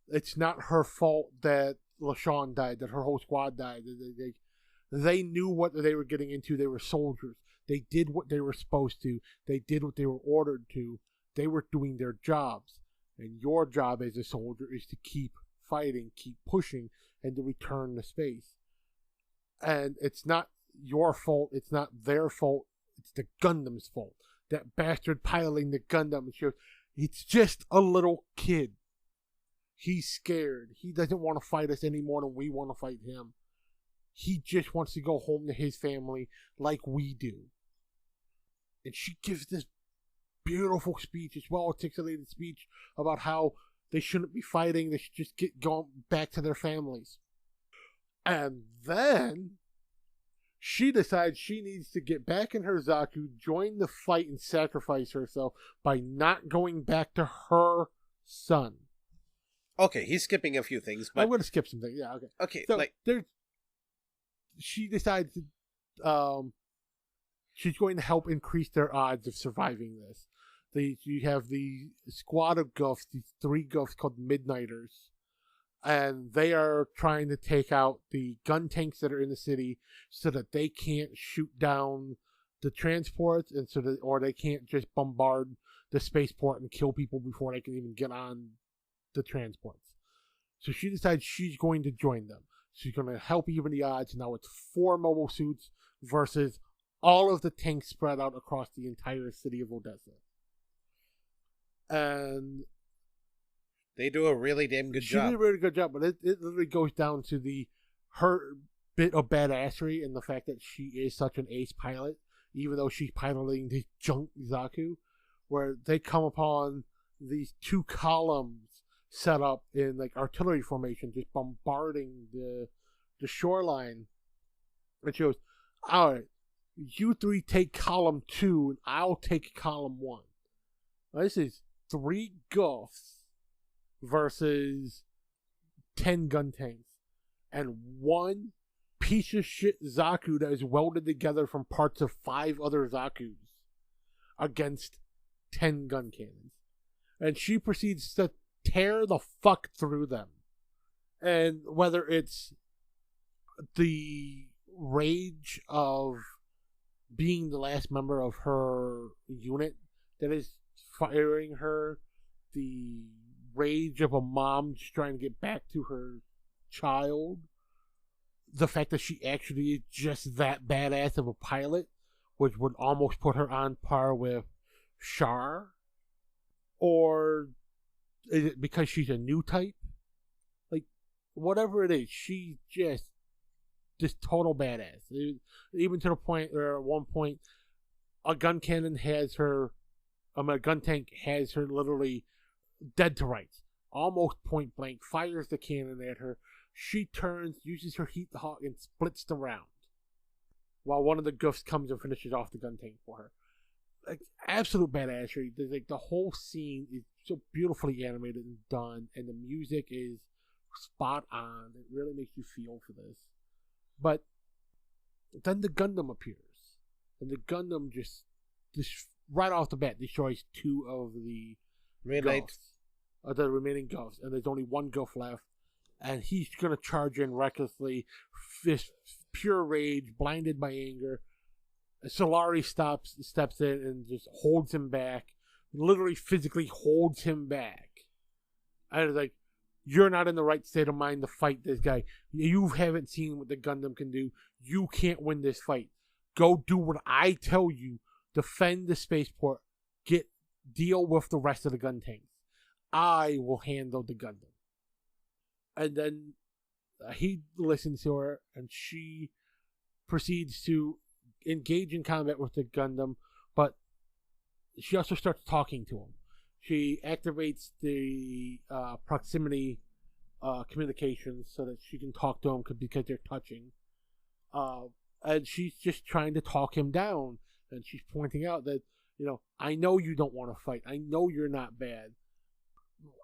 it's not her fault that LaShawn died, that her whole squad died. They knew what they were getting into. They were soldiers. They did what they were supposed to. They did what they were ordered to. They were doing their jobs. And your job as a soldier is to keep fighting, keep pushing, and to return to space. And it's not your fault. It's not their fault. It's the Gundam's fault. That bastard piloting the Gundam. It's just a little kid. He's scared. He doesn't want to fight us any more than we want to fight him. He just wants to go home to his family like we do. And she gives this beautiful speech, this well-articulated speech about how they shouldn't be fighting. They should just get going back to their families. And then she decides she needs to get back in her Zaku, join the fight, and sacrifice herself by not going back to her son. Okay, he's skipping a few things, but I'm going to skip some things. Yeah, okay. Okay, So like she decides to, she's going to help increase their odds of surviving this. You have the squad of Guffs, these 3 Guffs called Midnighters, and they are trying to take out the gun tanks that are in the city so that they can't shoot down the transports, and or they can't just bombard the spaceport and kill people before they can even get on the transports. So she decides she's going to join them. She's going to help even the odds. Now it's 4 mobile suits versus all of the tanks spread out across the entire city of Odessa. And they do a really damn good job. She did a really good job, but it literally goes down to her bit of badassery and the fact that she is such an ace pilot, even though she's piloting the junk Zaku, where they come upon these 2 columns set up in like artillery formation, just bombarding the shoreline. And she goes, "All right, you 3 take column 2, and I'll take column 1." Now, this is 3 Guffs versus 10 gun tanks, and 1 piece of shit Zaku that is welded together from parts of 5 other Zakus against 10 gun cannons. And she proceeds to tear the fuck through them. And whether it's the rage of being the last member of her unit that is firing her, the rage of a mom just trying to get back to her child, the fact that she actually is just that badass of a pilot, which would almost put her on par with Char, or is it because she's a new type? Like, whatever it is, she just total badass. Even to the point where at one point a gun cannon has her a gun tank has her literally dead to rights, almost point blank, fires the cannon at her. She turns, uses her heat hawk, and splits the round, while one of the goofs comes and finishes off the gun tank for her. Like, absolute badassery. Like, the whole scene is so beautifully animated and done, and the music is spot on. It really makes you feel for this. But then the Gundam appears, and the Gundam just right off the bat destroys 2 of the remaining Goths, and there's only 1 Goth left, and he's gonna charge in recklessly, pure rage, blinded by anger. Solari steps in and just holds him back, literally physically holds him back. And it's like, you're not in the right state of mind to fight this guy. You haven't seen what the Gundam can do. You can't win this fight. Go do what I tell you. Defend the spaceport. Deal with the rest of the gun tanks. I will handle the Gundam. And then he listens to her, and she proceeds to engage in combat with the Gundam, but she also starts talking to him. She activates the proximity communications so that she can talk to him because they're touching. And she's just trying to talk him down, and she's pointing out that, I know you don't want to fight. I know you're not bad.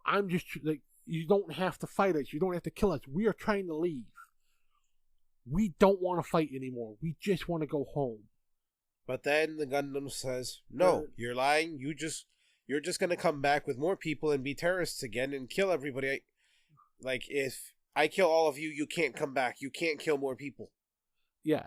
I'm just like, you don't have to fight us. You don't have to kill us. We are trying to leave. We don't want to fight anymore. We just want to go home. But then the Gundam says, no, you're lying. You're just going to come back with more people and be terrorists again and kill everybody. Like, if I kill all of you, you can't come back. You can't kill more people. Yeah.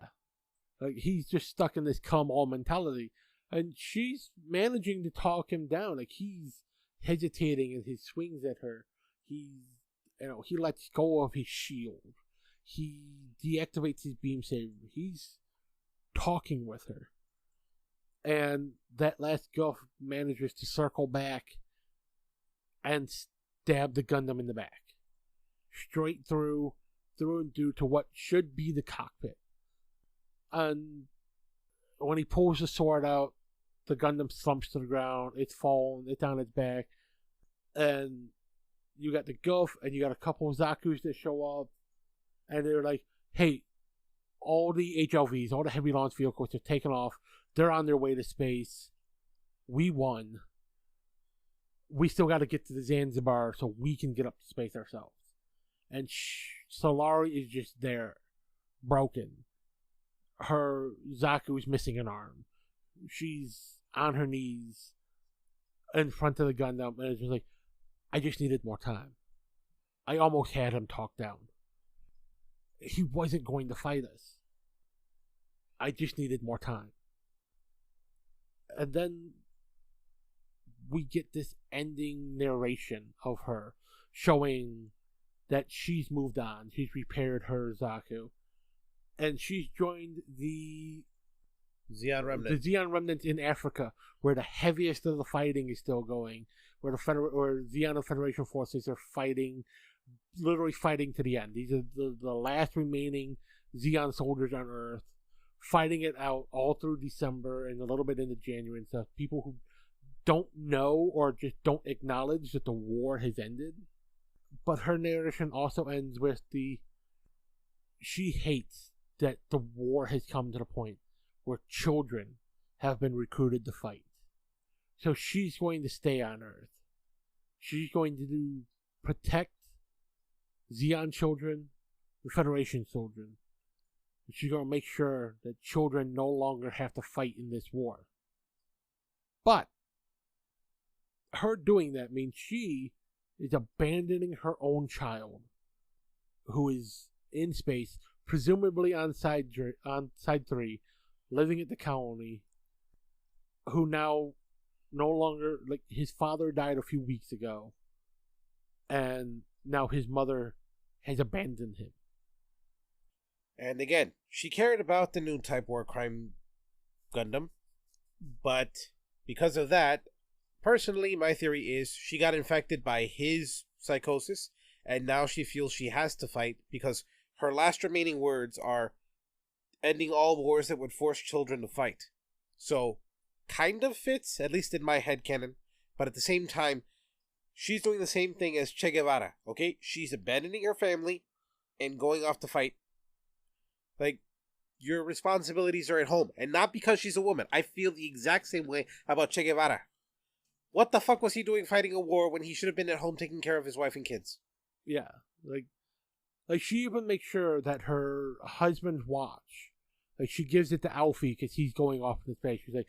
Like, he's just stuck in this come all mentality. And she's managing to talk him down. Like, he's hesitating in his swings at her. He lets go of his shield. He deactivates his beam saber. He's talking with her. And that last Goth manages to circle back and stab the Gundam in the back. Straight through and through to what should be the cockpit. And when he pulls the sword out, the Gundam slumps to the ground. It's fallen. It's on its back. And you got the Goth, and you got a couple of Zakus that show up. And they're like, hey, all the HLVs, all the heavy launch vehicles are taken off. They're on their way to space. We won. We still got to get to the Zanzibar so we can get up to space ourselves. And Solari is just there, broken. Her Zaku's missing an arm. She's on her knees in front of the Gundam, and it's just like, I just needed more time. I almost had him talked down. He wasn't going to fight us. I just needed more time. And then we get this ending narration of her showing that she's moved on. She's repaired her Zaku. And she's joined the Zeon Remnant. The Zeon Remnant in Africa, where the heaviest of the fighting is still going. Where Zeon and Federation forces are fighting, literally fighting to the end. These are the last remaining Zeon soldiers on Earth, fighting it out all through December and a little bit into January and stuff. People who don't know or just don't acknowledge that the war has ended. But her narration also ends with she hates that the war has come to the point where children have been recruited to fight. So she's going to stay on Earth. She's going to protect Zeon children, the Federation children. She's going to make sure that children no longer have to fight in this war. But her doing that means she is abandoning her own child, who is in space, presumably on side 3, living at the colony, who now no longer, like, his father died a few weeks ago, and now his mother has abandoned him. And again, she cared about the new type war crime Gundam, but because of that, personally, my theory is she got infected by his psychosis, and now she feels she has to fight because her last remaining words are ending all wars that would force children to fight. So kind of fits, at least in my headcanon. But at the same time, she's doing the same thing as Che Guevara, okay? She's abandoning her family and going off to fight. Like, your responsibilities are at home. And not because she's a woman. I feel the exact same way about Che Guevara. What the fuck was he doing fighting a war when he should have been at home taking care of his wife and kids? Yeah, like she even makes sure that her husband's watch, like she gives it to Alfie because he's going off in space. She's like,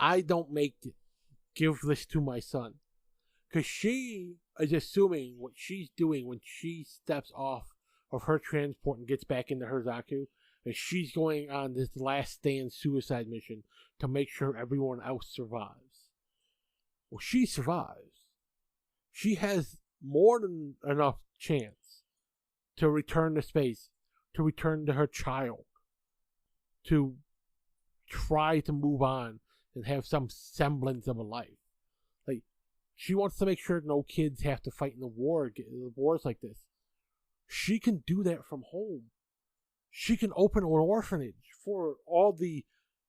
I don't make it. Give this to my son. Because she is assuming what she's doing when she steps off of her transport and gets back into her Zaku, is she's going on this last stand suicide mission to make sure everyone else survives. Well, she survives. She has more than enough chance to return to space, to return to her child, to try to move on and have some semblance of a life. Like, she wants to make sure no kids have to fight in the wars like this. She can do that from home. She can open an orphanage for all the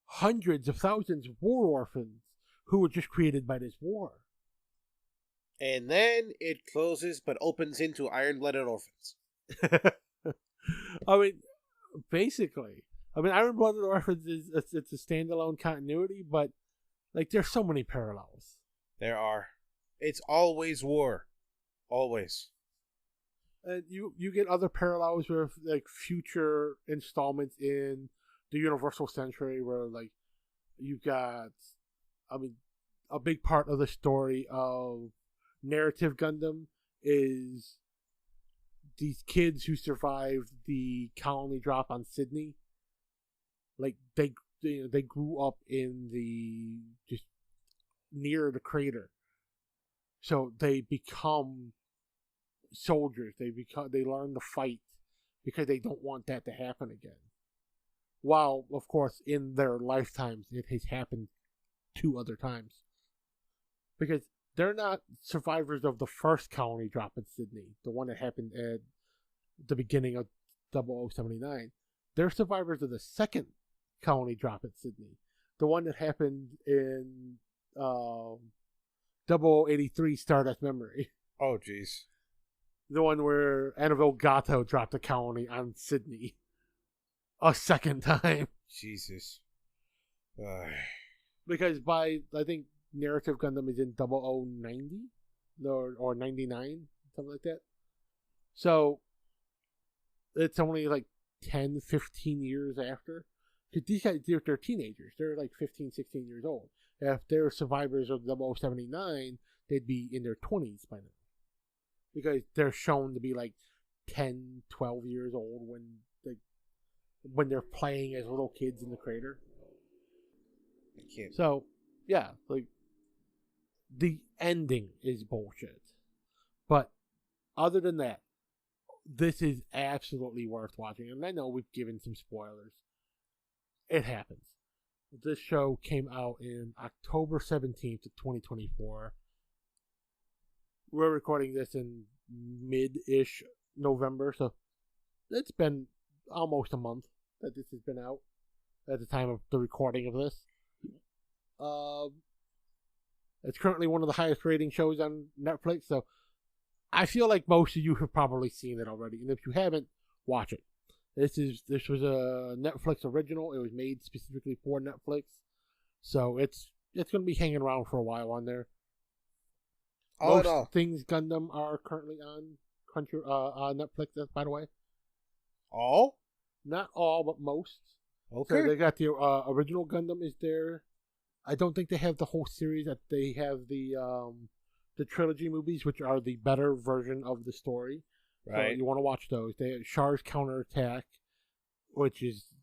hundreds of thousands of war orphans who were just created by this war. And then it closes but opens into Iron-Blooded Orphans. I mean, basically. I mean, Iron-Blooded Orphans it's a standalone continuity, but like there's so many parallels. There are. It's always war. Always. And you get other parallels with like future installments in the Universal Century where like you've got, I mean, a big part of the story of Narrative Gundam is these kids who survived the colony drop on Sydney. Like they grew up in the just near the crater, so they become soldiers. They learn to fight because they don't want that to happen again. While of course in their lifetimes it has happened 2 other times, because they're not survivors of the first colony drop in Sydney, the one that happened at the beginning of 0079. They're survivors of the second colony drop at Sydney, the one that happened in 0083 Stardust Memory. Oh, jeez. The one where Annabelle Gato dropped a colony on Sydney a second time. Jesus. Because by, I think, Narrative Gundam is in 0090 or 99, something like that. So it's only like 10, 15 years after. Because these guys, they're teenagers. They're like 15, 16 years old. If they're survivors of 0079, they'd be in their 20s by now. Because they're shown to be like 10, 12 years old when they're playing as little kids in the crater. I can't. So, yeah, like, the ending is bullshit. But other than that, this is absolutely worth watching. And I know we've given some spoilers. It happens. This show came out in October 17th of 2024. We're recording this in mid-ish November, so it's been almost a month that this has been out at the time of the recording of this. It's currently one of the highest rating shows on Netflix, so I feel like most of you have probably seen it already, and if you haven't, watch it. This was a Netflix original. It was made specifically for Netflix, so it's going to be hanging around for a while on there. Most things Gundam are currently on Netflix, by the way. All? Not all, but most. Okay. So they got the original Gundam is there. I don't think they have the whole series. That they have the trilogy movies, which are the better version of the story. Right. So you want to watch those. They have Char's Counterattack, which is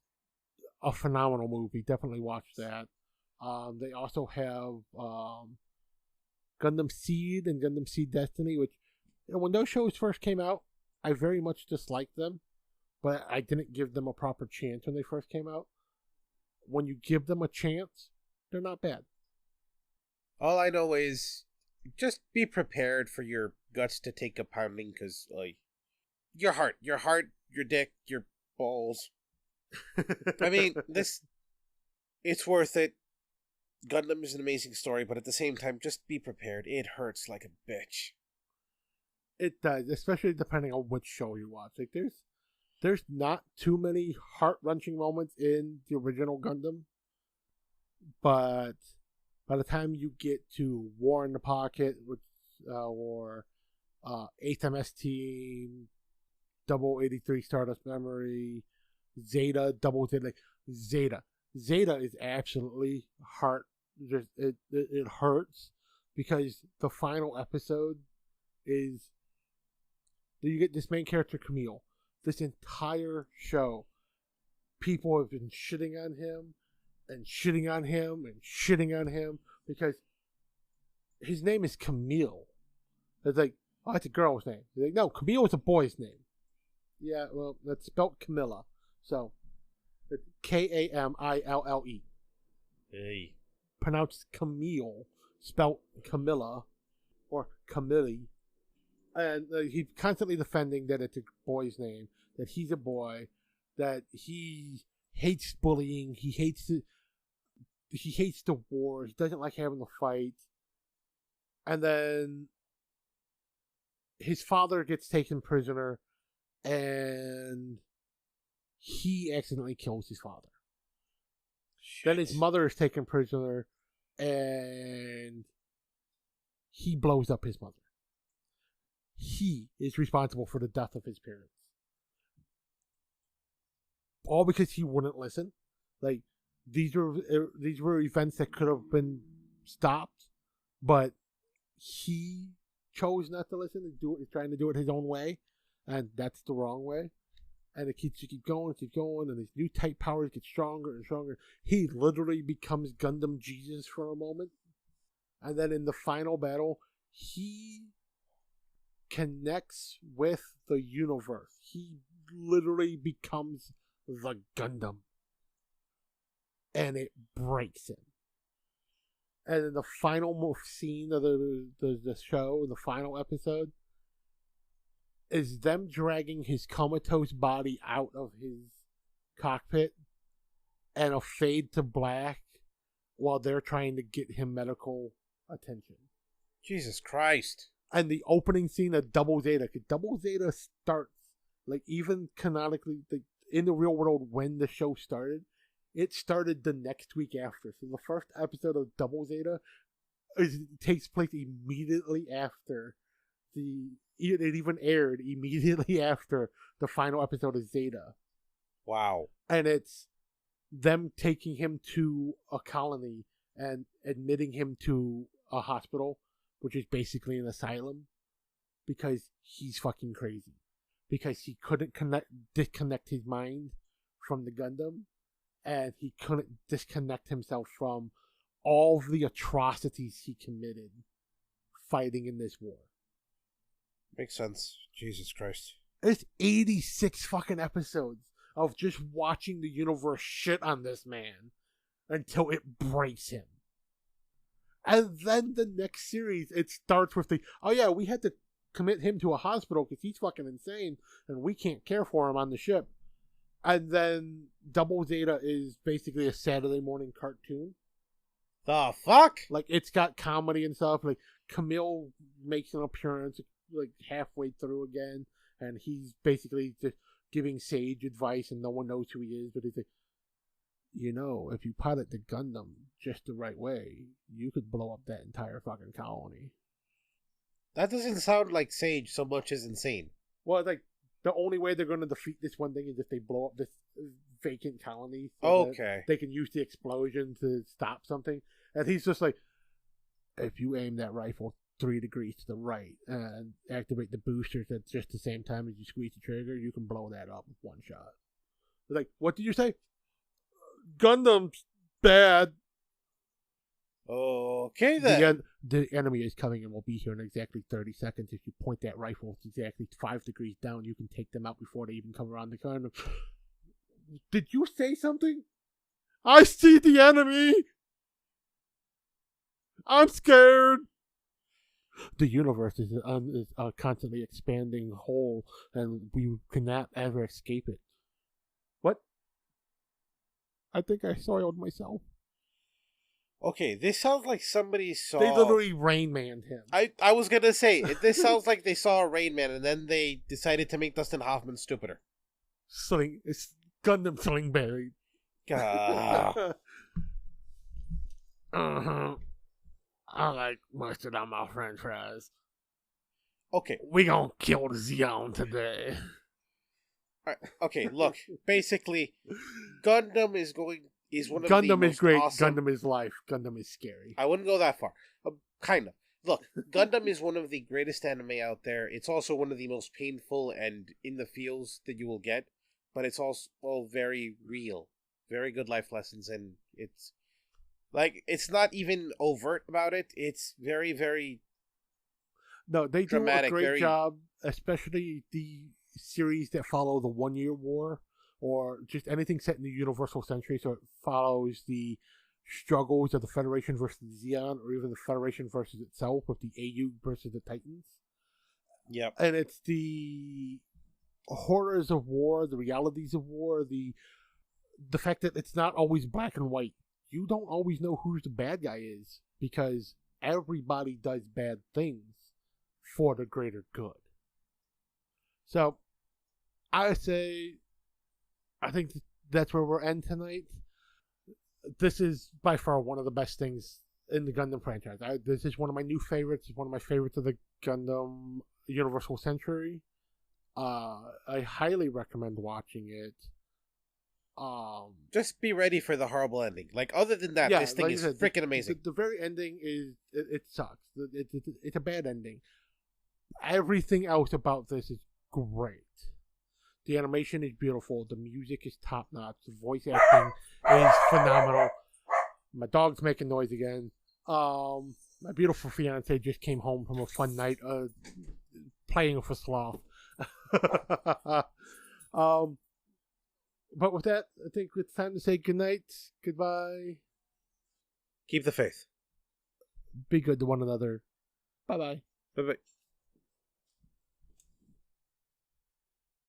a phenomenal movie. Definitely watch that. They also have Gundam Seed and Gundam Seed Destiny, which, you know, when those shows first came out, I very much disliked them, but I didn't give them a proper chance when they first came out. When you give them a chance, they're not bad. All I know is just be prepared for your guts to take a pounding, because, like, your heart, your dick, your balls. I mean, it's worth it. Gundam is an amazing story, but at the same time, just be prepared. It hurts like a bitch. It does, especially depending on which show you watch. Like, there's not too many heart-wrenching moments in the original Gundam, but by the time you get to War in the Pocket, which, or 8th MS Team, Double 83 Stardust Memory, Zeta, Double Zeta, like, Zeta is absolutely it hurts because the final episode is you get this main character Camille. This entire show, people have been shitting on him and shitting on him and shitting on him because his name is Camille. It's like, oh, that's a girl's name. They're like, no, Camille is a boy's name. Yeah, well, that's spelled Camilla. So, it's Kamille. Hey. Pronounced Camille, spelled Camilla, or Camille. And he's constantly defending that it's a boy's name, that he's a boy, that he hates bullying, he hates the war, he doesn't like having to fight. And then his father gets taken prisoner, and he accidentally kills his father. Shit. Then his mother is taken prisoner, and he blows up his mother. He is responsible for the death of his parents. All because he wouldn't listen. Like, these were events that could have been stopped, but he chose not to listen and do it, trying to do it his own way, and that's the wrong way. And it keeps going, and his new type powers get stronger and stronger. He literally becomes Gundam Jesus for a moment. And then in the final battle, he connects with the universe. He literally becomes the Gundam. And it breaks him. And in the final scene of the show, the final episode, is them dragging his comatose body out of his cockpit and a fade to black while they're trying to get him medical attention. Jesus Christ. And the opening scene of Double Zeta, because Double Zeta starts, like, even canonically, like, in the real world when the show started, it started the next week after. So the first episode of Double Zeta takes place immediately after it even aired immediately after the final episode of Zeta. Wow. And it's them taking him to a colony and admitting him to a hospital, which is basically an asylum, because he's fucking crazy. Because he couldn't disconnect his mind from the Gundam, and he couldn't disconnect himself from all the atrocities he committed fighting in this war. Makes sense. Jesus Christ. It's 86 fucking episodes of just watching the universe shit on this man until it breaks him. And then the next series, it starts with we had to commit him to a hospital because he's fucking insane and we can't care for him on the ship. And then Double Zeta is basically a Saturday morning cartoon. The fuck? Like, it's got comedy and stuff. Like, Camille makes an appearance like halfway through again, and he's basically just giving sage advice and no one knows who he is, but he's like, if you pilot the Gundam just the right way, you could blow up that entire fucking colony. That doesn't sound like Sage so much as insane. Well, it's like, the only way they're going to defeat this one thing is if they blow up this vacant colony. So okay. They can use the explosion to stop something. And he's just like, if you aim that rifle 3 degrees to the right and activate the boosters at just the same time as you squeeze the trigger, you can blow that up with one shot. It's like, what did you say? Gundam's bad. Okay, then. The enemy is coming and will be here in exactly 30 seconds. If you point that rifle exactly 5 degrees down, you can take them out before they even come around the corner. Did you say something? I see the enemy! I'm scared! The universe is a constantly expanding whole, and we cannot ever escape it. What? I think I soiled myself. Okay, this sounds like somebody saw. They literally Rain Man'd him. I was gonna say this sounds like they saw a Rain Man and then they decided to make Dustin Hoffman stupider. It's Gundam Slingberry. God. I like mustard on my french fries. Okay. We gonna kill the Zeon today. Okay, look. Basically, Gundam is one of Gundam the is most great. awesome... Gundam is life. Gundam is scary. I wouldn't go that far. Kind of. Look, Gundam is one of the greatest anime out there. It's also one of the most painful and in the feels that you will get, but it's also all very real. Very good life lessons, and it's not even overt about it. It's very, very No, they dramatic, do a great job, especially the series that follow the 1 Year War, or just anything set in the Universal Century, so it follows the struggles of the Federation versus the Zeon, or even the Federation versus itself, with the AU versus the Titans. Yep. And it's the horrors of war, the realities of war, the fact that it's not always black and white. You don't always know who the bad guy is, because everybody does bad things for the greater good. So, I think that's where we're end tonight. This is by far one of the best things in the Gundam franchise. This is one of my new favorites. It's one of my favorites of the Gundam Universal Century. I highly recommend watching it. Just be ready for the horrible ending. Other than that, this thing is freaking amazing. The very ending is it sucks. It's a bad ending. Everything else about this is great. The animation is beautiful. The music is top notch. The voice acting is phenomenal. My dog's making noise again. My beautiful fiance just came home from a fun night playing with a sloth. But with that, I think it's time to say goodnight, goodbye. Keep the faith. Be good to one another. Bye-bye. Bye-bye.